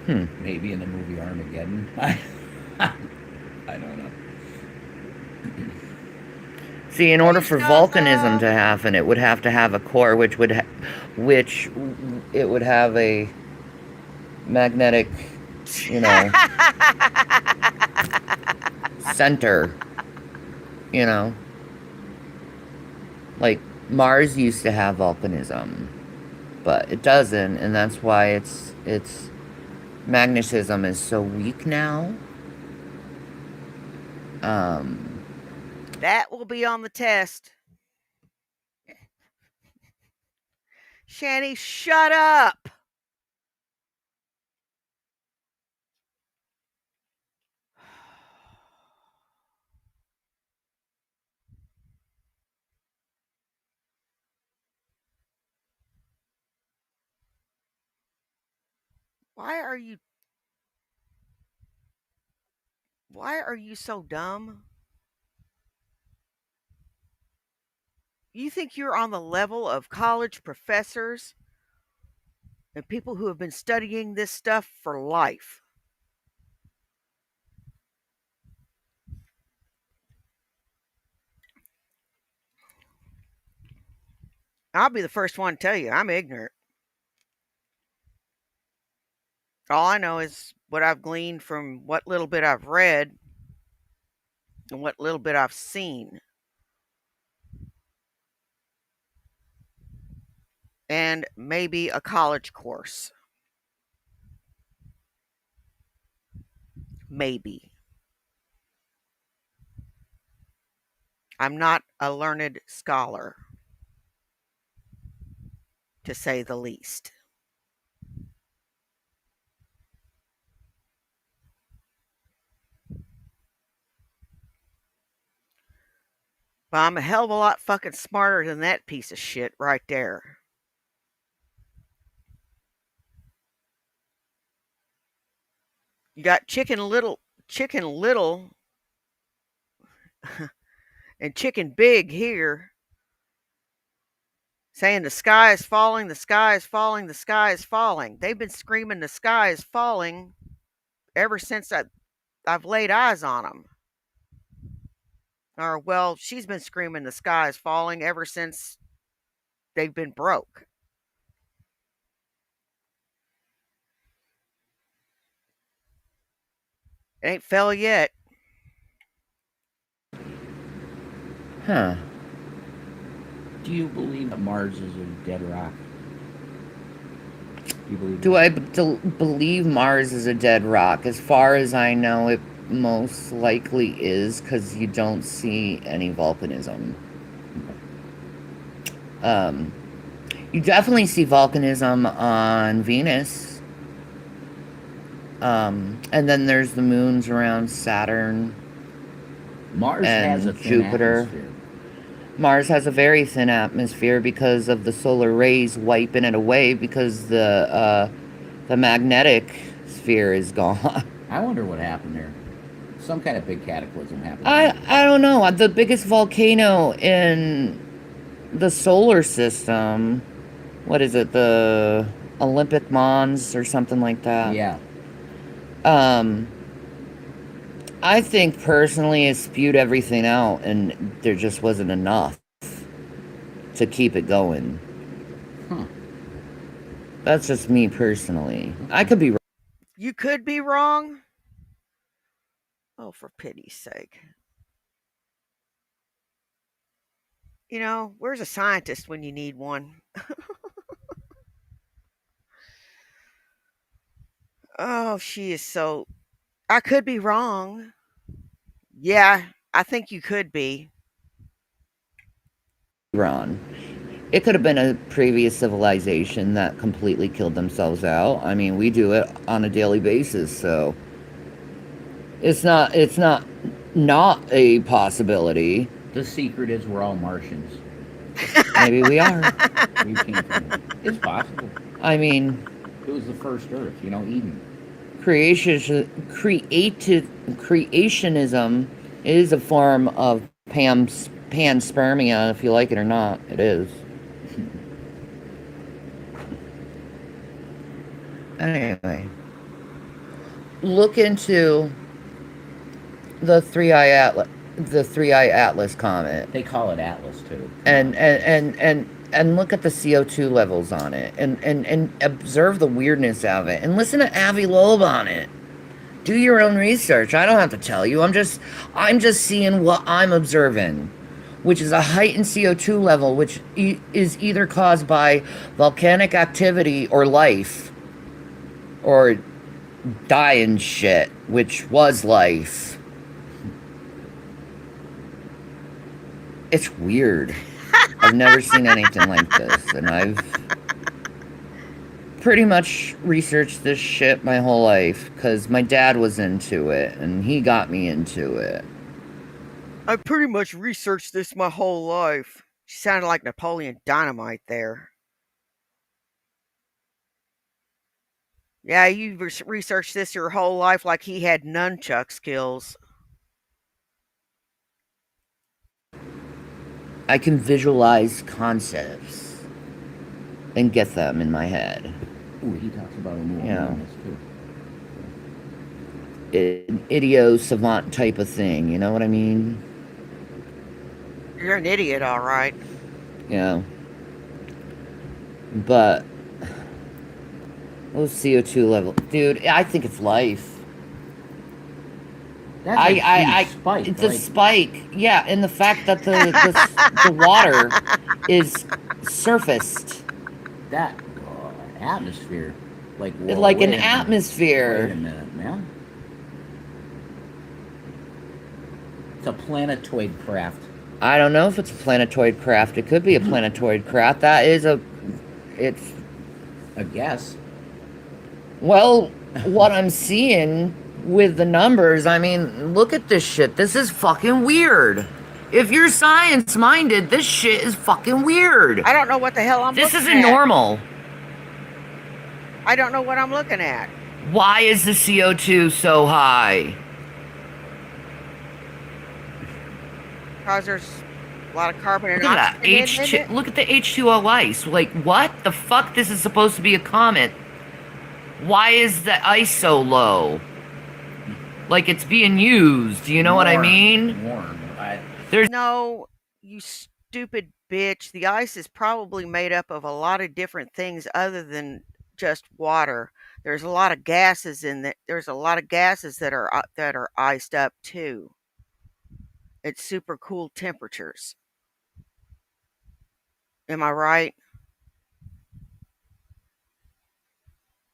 Maybe in the movie Armageddon. I don't know. See, in order for volcanism to happen, it would have to have a core, which it would have a magnetic, center. Like Mars used to have volcanism, but it doesn't, and that's why its magnetism is so weak now. That will be on the test. Shani, shut up. Why are you so dumb? You think you're on the level of college professors and people who have been studying this stuff for life. I'll be the first one to tell you I'm ignorant. All I know is what I've gleaned from what little bit I've read and what little bit I've seen. And maybe a college course. Maybe. I'm not a learned scholar, to say the least. But I'm a hell of a lot fucking smarter than that piece of shit right there. You got Chicken Little, and Chicken Big here saying the sky is falling, the sky is falling, the sky is falling. They've been screaming the sky is falling ever since I've laid eyes on them. Or, well, she's been screaming the sky is falling ever since they've been broke. It ain't fell yet. Huh. Do you believe that Mars is a dead rock? Do you believe Do that? I believe Mars is a dead rock? As far as I know, it most likely is, because you don't see any volcanism. You definitely see volcanism on Venus. And then there's the moons around Saturn. Mars and has a thin Jupiter. atmosphere. Mars has a very thin atmosphere because of the solar rays wiping it away, because the magnetic sphere is gone. I wonder what happened there. Some kind of big cataclysm happened. I don't know. The biggest volcano in the solar system, what is it? The Olympic Mons or something like that. Yeah. I think personally it spewed everything out and there just wasn't enough to keep it going. Huh. That's just me personally. I could be wrong. You could be wrong. Oh, for pity's sake. You know, where's a scientist when you need one? Oh, she is so I could be wrong. Yeah, I think you could be. Iran. It could have been a previous civilization that completely killed themselves out. I mean, we do it on a daily basis, so it's not a possibility. The secret is we're all Martians. Maybe we are. We came from. It's possible. I mean, It was the first Earth, Eden. creationism is a form of panspermia, if you like it or not. It is. Anyway, look into the three-eye atlas comet. They call it Atlas too. And look at the CO2 levels on it, and observe the weirdness of it, and listen to Avi Loeb on it. Do your own research. I don't have to tell you. I'm just seeing what I'm observing, which is a heightened CO2 level, which is either caused by volcanic activity or life, or dying shit, which was life. It's weird. I've never seen anything like this, and I've pretty much researched this shit my whole life, because my dad was into it, and he got me into it. I pretty much researched this my whole life. She sounded like Napoleon Dynamite there. Yeah, you researched this your whole life like he had nunchuck skills. I can visualize concepts and get them in my head. Ooh, he talks about a new Yeah. awareness too. An idiot savant type of thing, you know what I mean? You're an idiot, all right. Yeah. But those CO2 level, dude, I think it's life. That's a huge spike. The spike, yeah, and the fact that the water is surfaced, that atmosphere, like whoa, like wait an a minute. atmosphere. Wait a minute, man. It's a planetoid craft. I don't know if it's a planetoid craft. It could be a planetoid craft. It's I guess. well, what I'm seeing with the numbers, I mean, look at this shit. This is fucking weird. If you're science minded, this shit is fucking weird. I don't know what the hell I'm This looking isn't at. normal. I don't know what I'm looking at. Why is the CO2 so high? Because there's a lot of carbon and Look at that oxygen in it. Look at the H2O ice. Like, what the fuck? This is supposed to be a comet. Why is the ice so low? Like it's being used. You know what I mean? Warm. No, you stupid bitch. The ice is probably made up of a lot of different things other than just water. There's a lot of gases in that. There's a lot of gases that are iced up too. It's super cool temperatures. Am I right?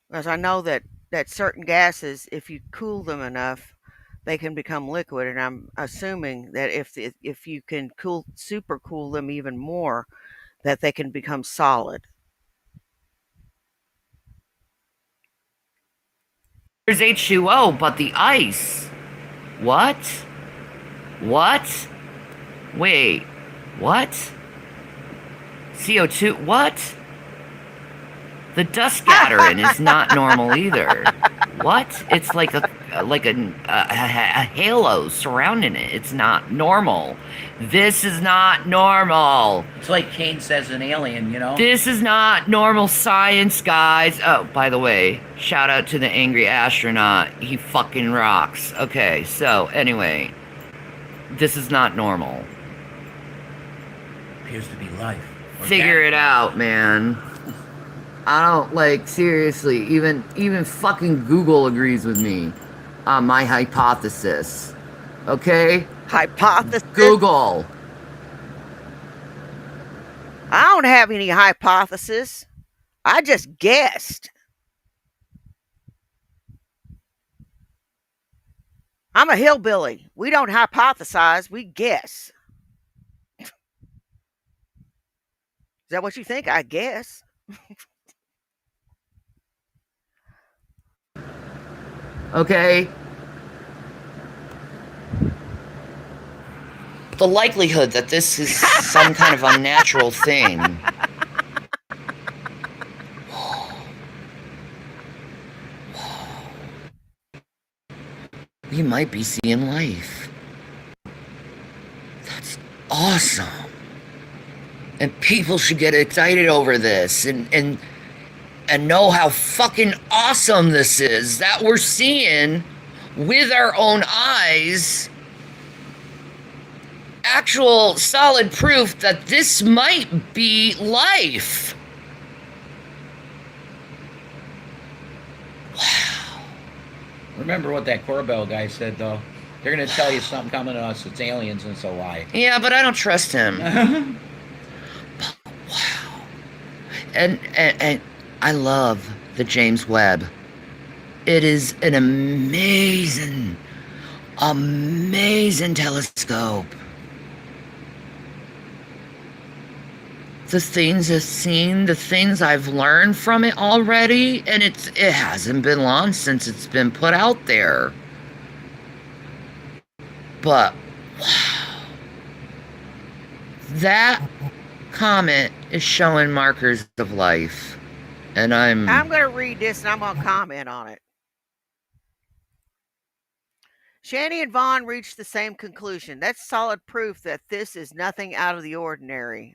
Because I know that certain gases, if you cool them enough, they can become liquid, and I'm assuming that if you can super cool them even more, that they can become solid. There's H2O, but the ice. What? What? Wait. What? CO2. What? The dust scattering is not normal either. What? It's like a halo surrounding it. It's not normal. This is not normal. It's like Kane says an alien, you know? This is not normal science, guys. Oh, by the way, shout out to the angry astronaut. He fucking rocks. Okay, so anyway, this is not normal. Appears to be life. Figure it out, man. I don't, like, seriously, even fucking Google agrees with me on my hypothesis. Okay? Hypothesis? Google. I don't have any hypothesis. I just guessed. I'm a hillbilly. We don't hypothesize, we guess. Is that what you think? I guess. Okay? The likelihood that this is some kind of unnatural thing. We might be seeing life. That's awesome. And people should get excited over this and know how fucking awesome this is that we're seeing with our own eyes actual solid proof that this might be life. Wow. Remember what that Corbell guy said, though? They're going to tell you something coming to us, it's aliens, and so why? Yeah, but I don't trust him. Wow. And I love the James Webb. It is an amazing telescope. The things I've seen, the things I've learned from it already, and it hasn't been long since it's been put out there. But wow. That comet is showing markers of life. And I'm going to read this and I'm going to comment on it. Shanny and Vaughn reached the same conclusion. That's solid proof that this is nothing out of the ordinary.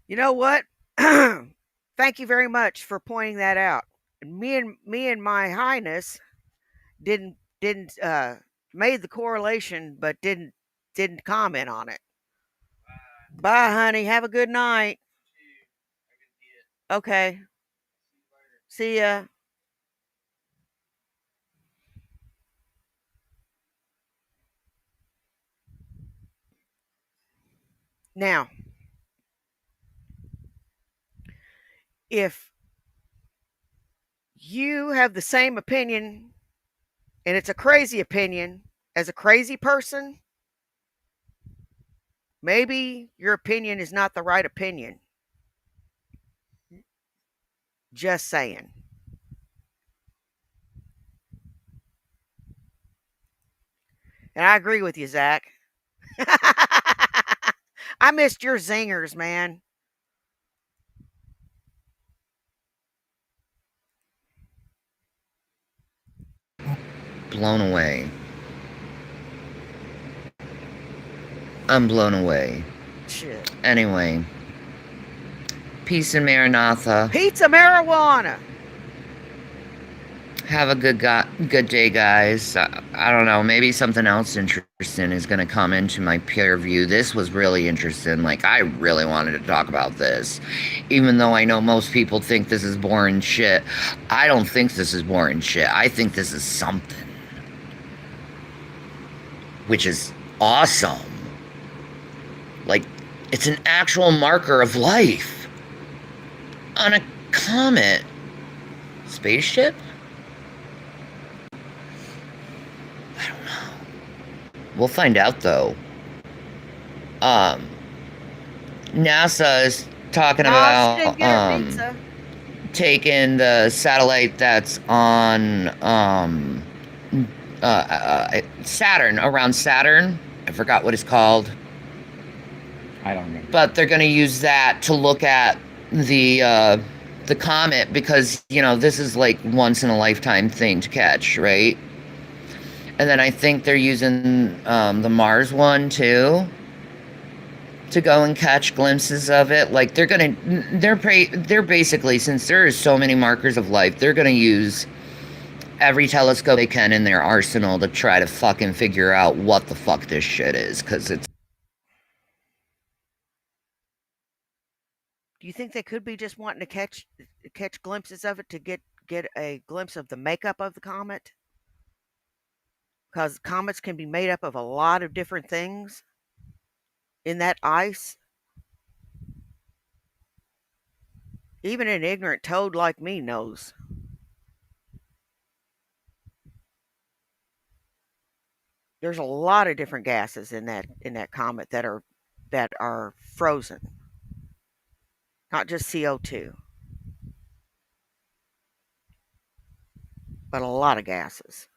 You know what? Thank you very much for pointing that out. Me and my highness didn't made the correlation, but didn't comment on it. Bye, honey. Have a good night. Okay. See ya. Now, if you have the same opinion and it's a crazy opinion as a crazy person, maybe your opinion is not the right opinion. Just saying. And I agree with you, Zach. I missed your zingers, man. blown away. I'm blown away. Shit. Anyway. Peace and Maranatha. Pizza marijuana. Have a good day, guys. I don't know. Maybe something else interesting is going to come into my peer review. This was really interesting. Like, I really wanted to talk about this. Even though I know most people think this is boring shit. I don't think this is boring shit. I think this is something. Which is awesome. Like, it's an actual marker of life. On a comet. Spaceship? I don't know. We'll find out, though. NASA is talking about taking the satellite that's on Saturn, around Saturn. I forgot what it's called. I don't remember. But they're going to use that to look at the comet because, you know, this is like once in a lifetime thing to catch, right? And then I think they're using the Mars one too to go and catch glimpses of it. Like they're basically, since there is so many markers of life, they're gonna use every telescope they can in their arsenal to try to fucking figure out what the fuck this shit is, because it's. Do you think they could be just wanting to catch glimpses of it to get a glimpse of the makeup of the comet? Because comets can be made up of a lot of different things in that ice. Even an ignorant toad like me knows. There's a lot of different gases in that comet that are frozen. Not just CO2, but a lot of gases.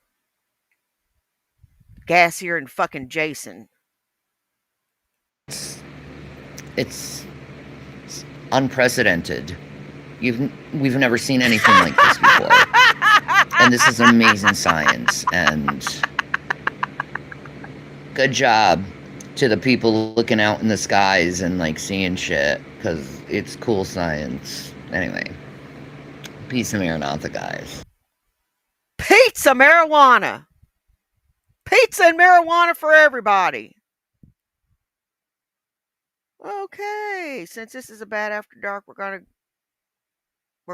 Gassier than fucking Jason. It's unprecedented. We've never seen anything like this before. And this is amazing science, and good job to the people looking out in the skies and like seeing shit, because it's cool science. Anyway, peace and maranatha, guys. Pizza marijuana. Pizza and marijuana for everybody. Okay, since this is a bad after dark, we're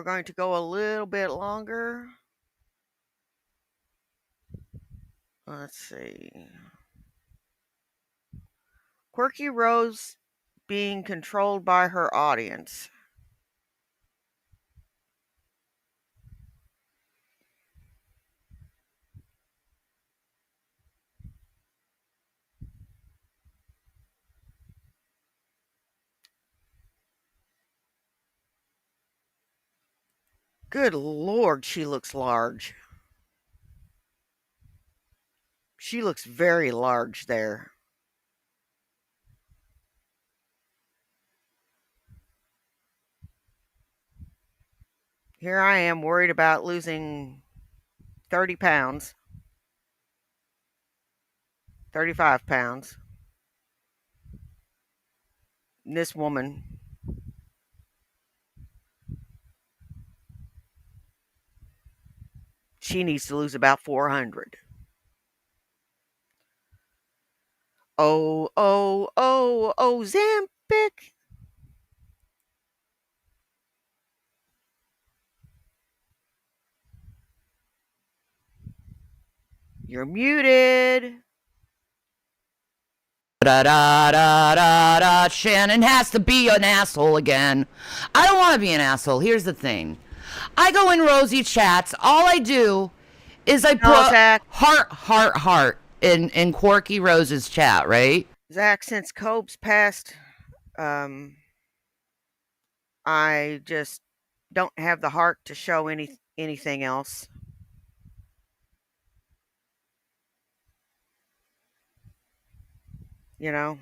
going to go a little bit longer. Let's see. Quirky Rose being controlled by her audience. Good Lord, she looks large. She looks very large there. Here I am worried about losing 30 pounds, 35 pounds. And this woman, she needs to lose about 400. Oh, Ozempic. You're muted. Shannon has to be an asshole again. I don't want to be an asshole. Here's the thing. I go in Rosie chats. All I do is I put heart in Quirky Rose's chat, right? Zach, since Cobb's passed, I just don't have the heart to show anything else. You know,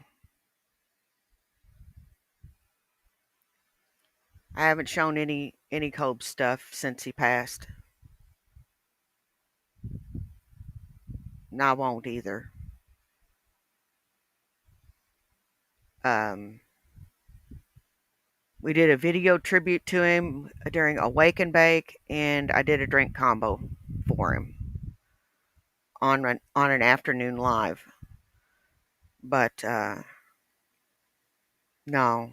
I haven't shown any Cobb stuff since he passed. And I won't either. We did a video tribute to him during a Wake and Bake, and I did a drink combo for him on an afternoon live. But no,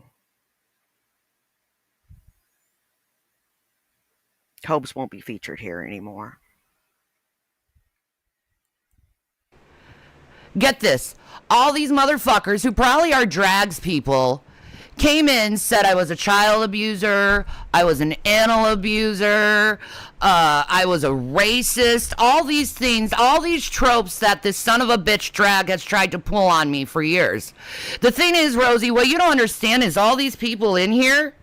Cobbs won't be featured here anymore. Get this. All these motherfuckers who probably are drags people came in, said I was a child abuser, I was an animal abuser, I was a racist, all these things, all these tropes that this son of a bitch drag has tried to pull on me for years. The thing is, Rosie, what you don't understand is all these people in here,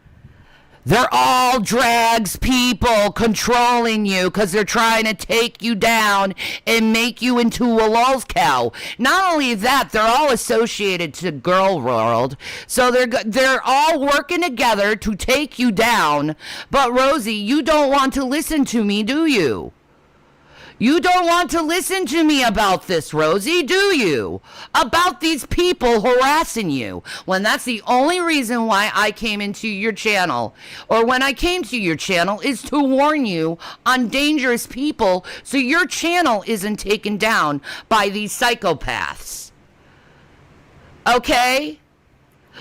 they're all drags people controlling you because they're trying to take you down and make you into a lol's cow. Not only that, they're all associated to Girl World. So they're all working together to take you down. But Rosie, you don't want to listen to me, do you? You don't want to listen to me about this, Rosie, do you? About these people harassing you. When that's the only reason why I came into your channel, or when I came to your channel, is to warn you on dangerous people so your channel isn't taken down by these psychopaths. Okay?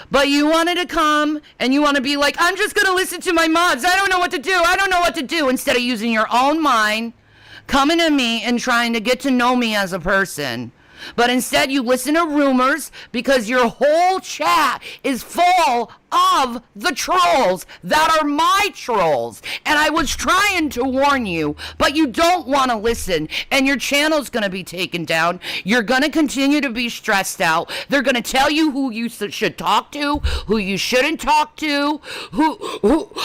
But you wanted to come and you want to be like, I'm just going to listen to my mods. I don't know what to do. I don't know what to do. Instead of using your own mind, coming to me and trying to get to know me as a person. But instead you listen to rumors because your whole chat is full of the trolls that are my trolls. And I was trying to warn you, but you don't want to listen, and your channel's going to be taken down. You're going to continue to be stressed out. They're going to tell you who you should talk to, who you shouldn't talk to,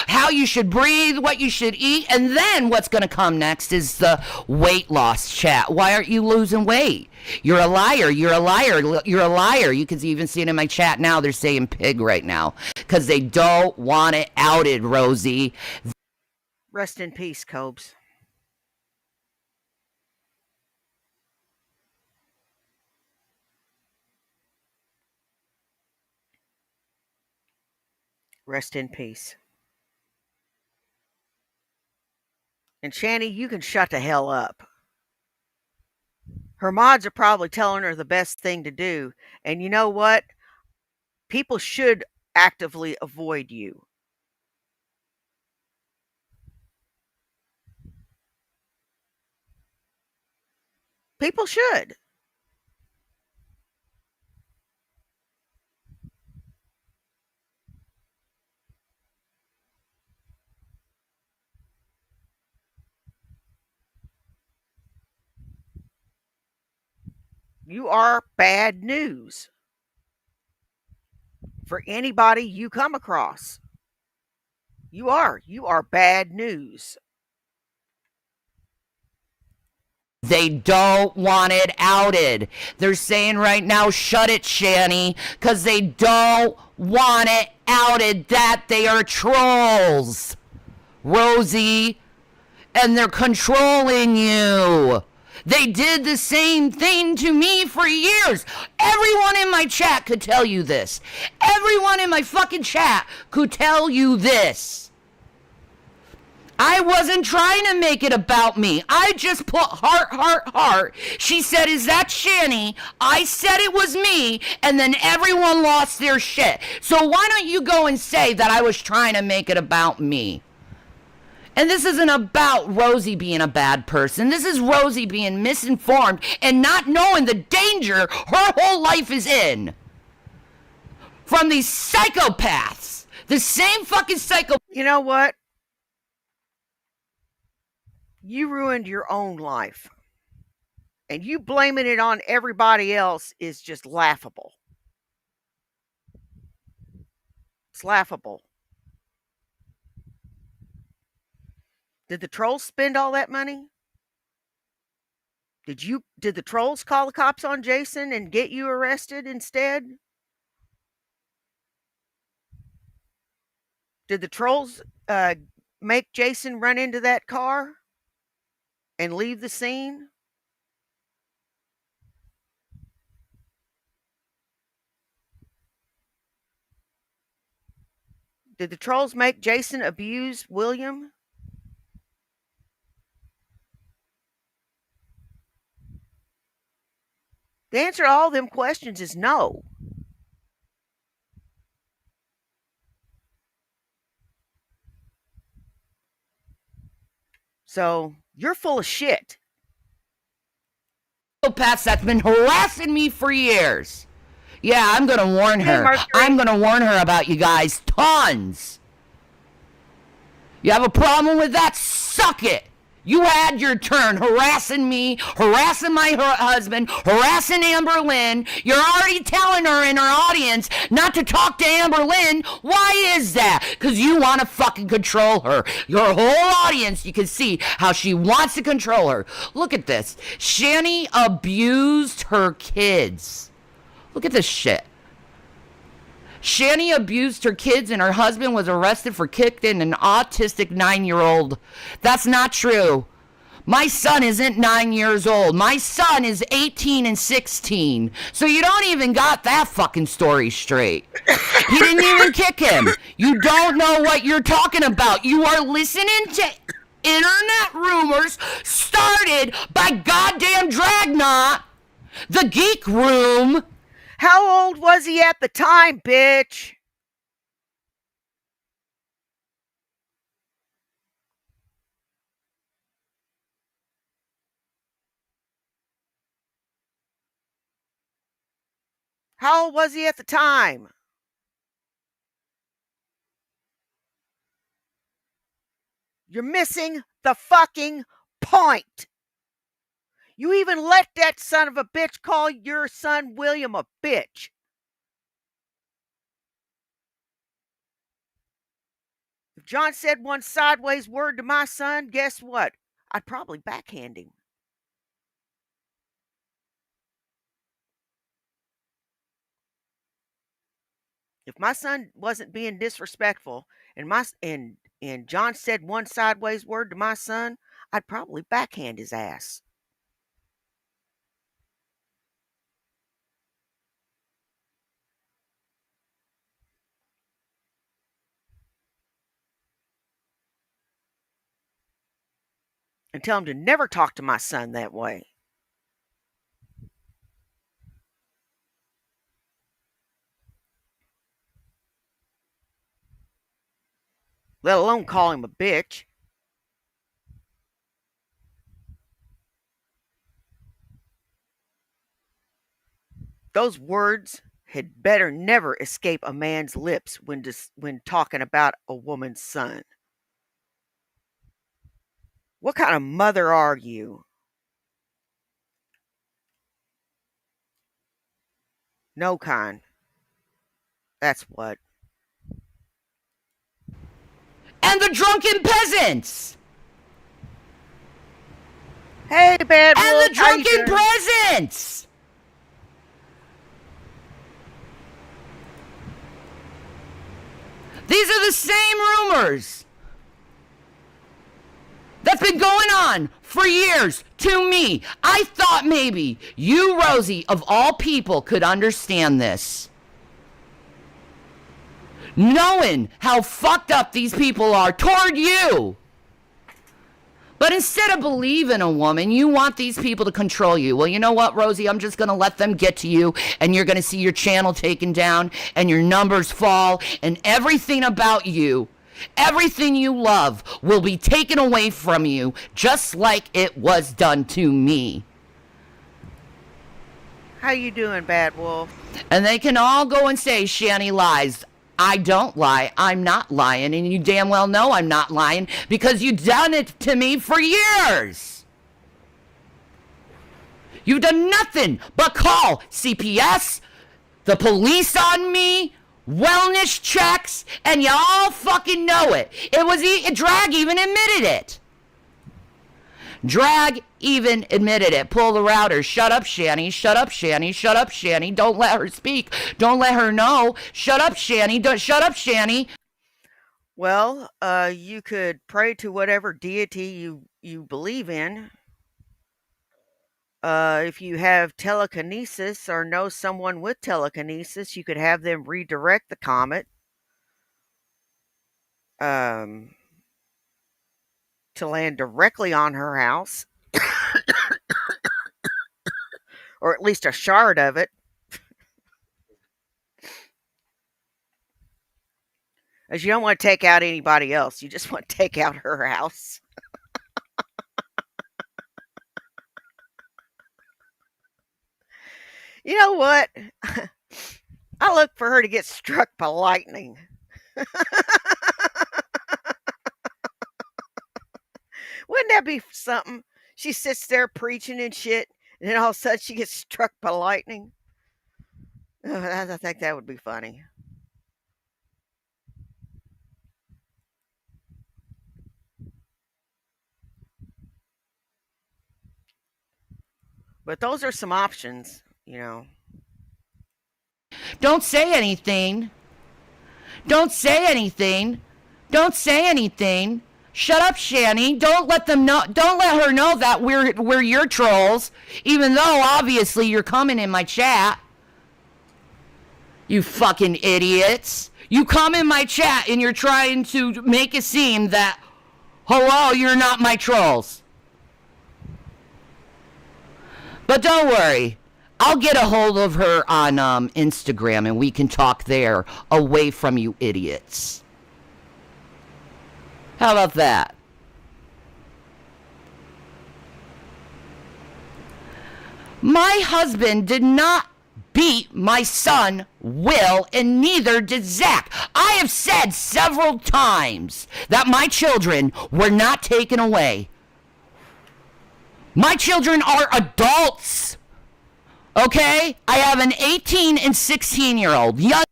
how you should breathe, what you should eat, and then what's going to come next is the weight loss chat. Why aren't you losing weight? You're a liar. You're a liar. You're a liar. You can even see it in my chat now. They're saying pig right now because they don't want it outed, Rosie. Rest in peace, Cobes. Rest in peace. And Shani, you can shut the hell up. Her mods are probably telling her the best thing to do. And you know what? People should actively avoid you. People should. You are bad news for anybody you come across. You are bad news. They don't want it outed. They're saying right now, shut it, Shani, because they don't want it outed that they are trolls, Rosie, and they're controlling you. They did the same thing to me for years. Everyone in my chat could tell you this. Everyone in my fucking chat could tell you this. I wasn't trying to make it about me. I just put heart, heart, heart. She said, is that Shani? I said it was me, and then everyone lost their shit. So why don't you go and say that I was trying to make it about me? And this isn't about Rosie being a bad person. This is Rosie being misinformed and not knowing the danger her whole life is in. From these psychopaths. The same fucking psychopaths. You know what? You ruined your own life. And you blaming it on everybody else is just laughable. It's laughable. Did the trolls spend all that money? Did the trolls call the cops on Jason and get you arrested instead? Did the trolls make Jason run into that car and leave the scene? Did the trolls make Jason abuse William? The answer to all them questions is no. So you're full of shit. Psychopaths that's been harassing me for years. Yeah, I'm going to warn Hey, her. Mercury. I'm going to warn her about you guys. Tons. You have a problem with that? Suck it. You had your turn harassing me, harassing my husband, harassing Amber Lynn. You're already telling her in her audience not to talk to Amber Lynn. Why is that? Because you want to fucking control her. Your whole audience, you can see how she wants to control her. Look at this. Shani abused her kids. Look at this shit. Shani abused her kids and her husband was arrested for kicking an autistic 9-year-old. That's not true. My son isn't 9 years old. My son is 18 and 16. So you don't even got that fucking story straight. He didn't even kick him. You don't know what you're talking about. You are listening to internet rumors started by goddamn Dragnot, the Geek Room. How old was he at the time, bitch? How old was he at the time? You're missing the fucking point. You even let that son of a bitch call your son William a bitch. If John said one sideways word to my son, guess what? I'd probably backhand him. If my son wasn't being disrespectful and John said one sideways word to my son, I'd probably backhand his ass. And tell him to never talk to my son that way. Let alone call him a bitch. Those words had better never escape a man's lips when talking about a woman's son. What kind of mother are you? No kind. That's what. And the drunken peasants! Hey, Bad And Wolf, the how you drunken doing? peasants! These are the same rumors that's been going on for years to me. I thought maybe you, Rosie, of all people, could understand this. Knowing how fucked up these people are toward you. But instead of believing a woman, you want these people to control you. Well, you know what, Rosie? I'm just going to let them get to you, and you're going to see your channel taken down, and your numbers fall, and everything about you, everything you love, will be taken away from you, just like it was done to me. How you doing, Bad Wolf? And they can all go and say Shanny lies. I don't lie. I'm not lying. And you damn well know I'm not lying because you've done it to me for years. You've done nothing but call CPS, the police on me, wellness checks, and you all fucking know it. Drag even admitted it. Drag even admitted it. Pull the router. Shut up, Shanny. Shut up, Shanny. Shut up, Shanny. Don't let her speak. Don't let her know. Shut up, Shanny. Shut up, Shanny. Well, you could pray to whatever deity you believe in. If you have telekinesis or know someone with telekinesis, you could have them redirect the comet to land directly on her house, or at least a shard of it. As you don't want to take out anybody else, you just want to take out her house. You know what? I look for her to get struck by lightning. Wouldn't that be something? She sits there preaching and shit, and then all of a sudden she gets struck by lightning. I think that would be funny. But those are some options, you know. Don't say anything. Don't say anything. Don't say anything. Shut up, Shanny. Don't let them know. Don't let her know that we're your trolls, even though obviously you're coming in my chat. You fucking idiots. You come in my chat and you're trying to make it seem that, hello, you're not my trolls. But don't worry. I'll get a hold of her on Instagram and we can talk there away from you idiots. How about that? My husband did not beat my son, Will, and neither did Zach. I have said several times that my children were not taken away. My children are adults. Okay? I have an 18 and 16-year-old. Young.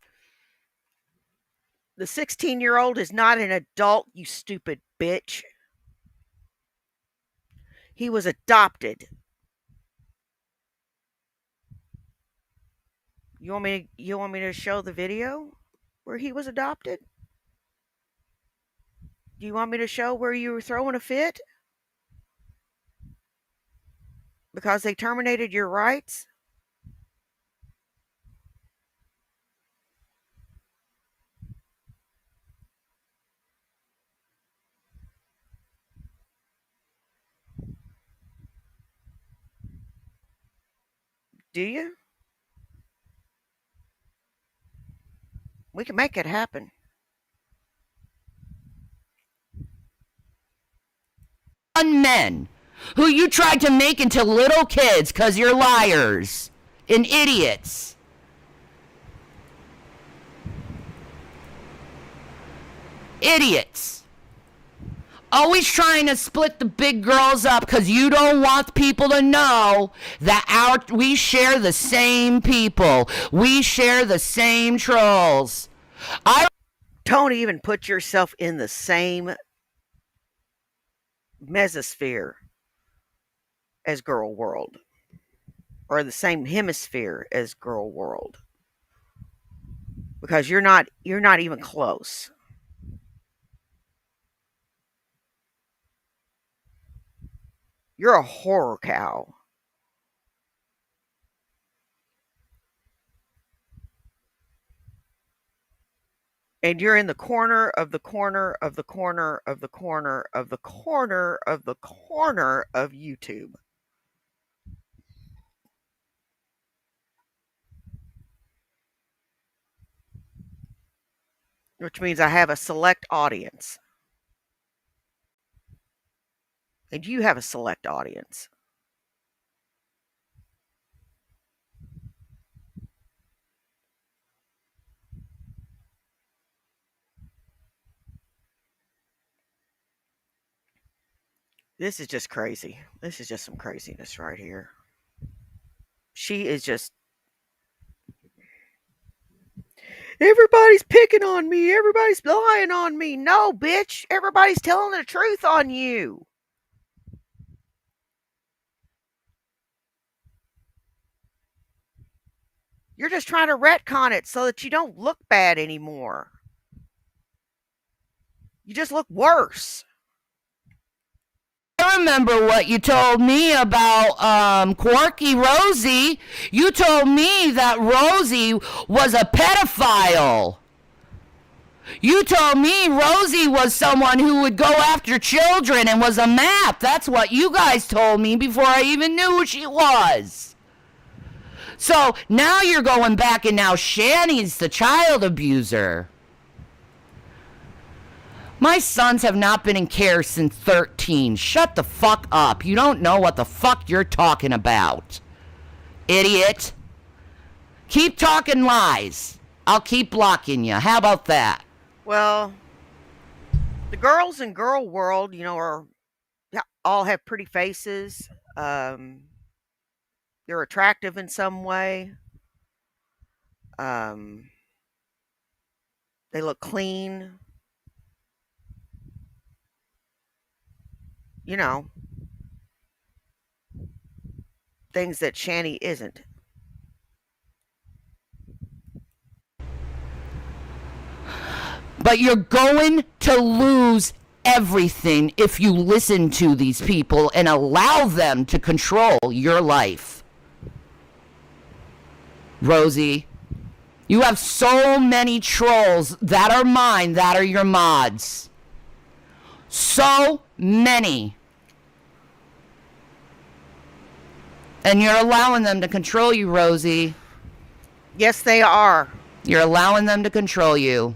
The 16-year-old is not an adult, you stupid bitch. He was adopted. You want me to show the video where he was adopted? Do you want me to show where you were throwing a fit? Because they terminated your rights? Do you? We can make it happen. Men who you tried to make into little kids because you're liars and idiots. Idiots. Always trying to split the big girls up because you don't want people to know that we share the same people. We share the same trolls. Don't even put yourself in the same mesosphere as Girl World, or the same hemisphere as Girl World, because you're not even close. You're a horror cow. And you're in the corner of the corner of the corner of the corner of the corner of the corner of YouTube. Which means I have a select audience. And you have a select audience. This is just crazy. This is just some craziness right here. She is just... Everybody's picking on me. Everybody's lying on me. No, bitch. Everybody's telling the truth on you. You're just trying to retcon it so that you don't look bad anymore. You just look worse. I remember what you told me about Quirky Rosie. You told me that Rosie was a pedophile. You told me Rosie was someone who would go after children and was a map. That's what you guys told me before I even knew who she was. So now you're going back and now Shani's the child abuser. My sons have not been in care since 13. Shut the fuck up. You don't know what the fuck you're talking about. Idiot. Keep talking lies. I'll keep blocking you. How about that? Well, the girls in Girl World, all have pretty faces. They're attractive in some way. They look clean. Things that Shani isn't. But you're going to lose everything if you listen to these people and allow them to control your life. Rosie, you have so many trolls that are mine, that are your mods. So many. And you're allowing them to control you, Rosie. Yes, they are. You're allowing them to control you.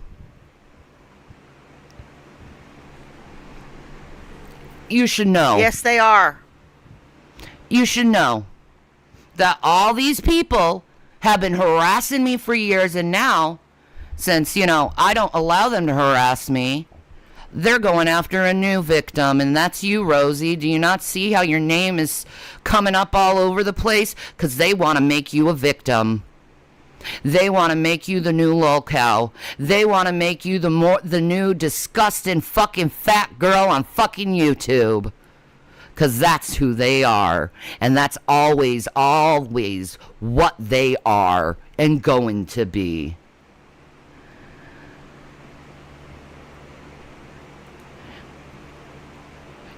You should know. Yes, they are. You should know that all these people have been harassing me for years, and now, since, I don't allow them to harass me, they're going after a new victim, and that's you, Rosie. Do you not see how your name is coming up all over the place? Because they want to make you a victim. They want to make you the new lolcow. They want to make you the new disgusting fucking fat girl on fucking YouTube. Because that's who they are. And that's always, always what they are and going to be.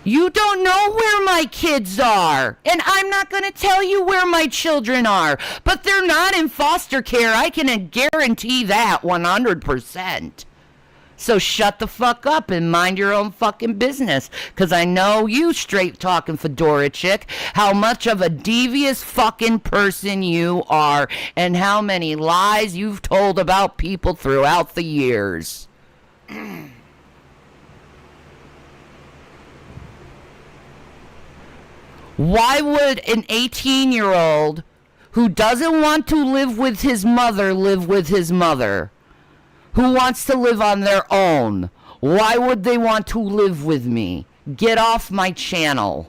You don't know where my kids are, and I'm not going to tell you where my children are, but they're not in foster care. I can guarantee that 100%. So shut the fuck up and mind your own fucking business, because I know you, straight talking fedora chick, how much of a devious fucking person you are and how many lies you've told about people throughout the years. Why would an 18-year-old who doesn't want to live with his mother live with his mother? Who wants to live on their own? Why would they want to live with me? Get off my channel.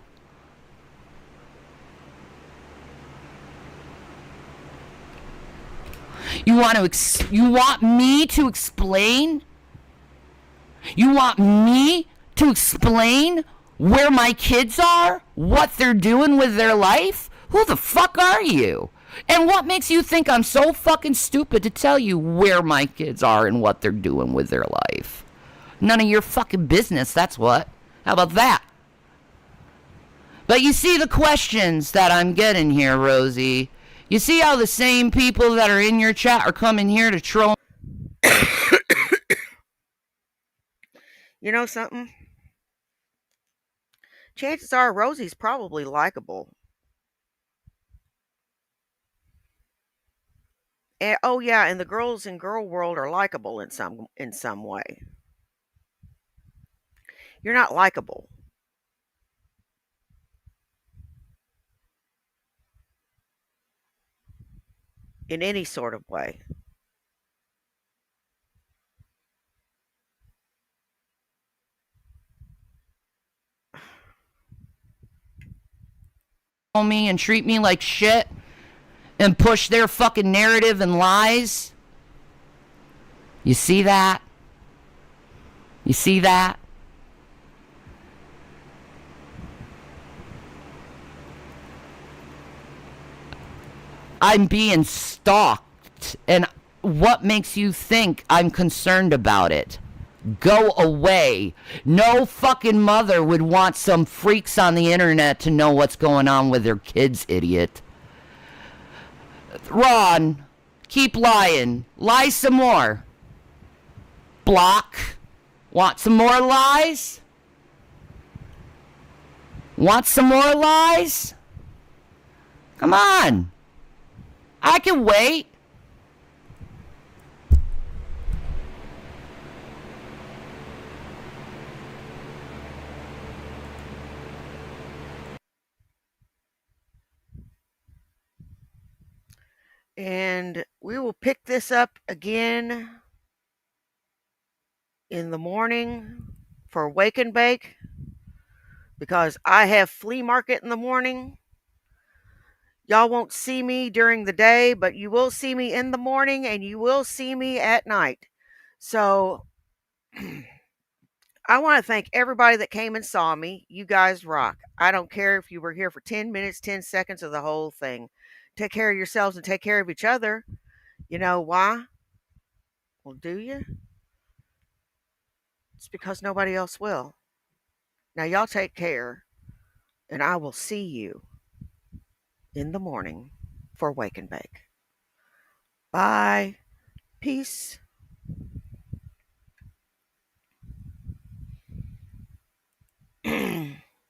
You want me to explain? You want me to explain where my kids are? What they're doing with their life? Who the fuck are you? And what makes you think I'm so fucking stupid to tell you where my kids are and what they're doing with their life? None of your fucking business, that's what. How about that? But you see the questions that I'm getting here, Rosie. You see how the same people that are in your chat are coming here to troll? You know something? Chances are Rosie's probably likable. And oh yeah, and the girls in girl world are likable in some way. You're not likable in any sort of way. Me and treat me like shit and push their fucking narrative and lies. You see that? You see that? I'm being stalked, and what makes you think I'm concerned about it? Go away. No fucking mother would want some freaks on the internet to know what's going on with their kids, idiot. Ron, keep lying. Lie some more. Block. Want some more lies? Want some more lies? Come on. I can wait. And we will pick this up again in the morning for Wake and Bake because I have flea market in the morning. Y'all won't see me during the day, but you will see me in the morning and you will see me at night. So I want to thank everybody that came and saw me. You guys rock. I don't care if you were here for 10 minutes, 10 seconds, or the whole thing. Take care of yourselves and take care of each other. You know why? Well, do you? It's because nobody else will. Now, y'all take care, and I will see you in the morning for Wake and Bake. Bye. Peace.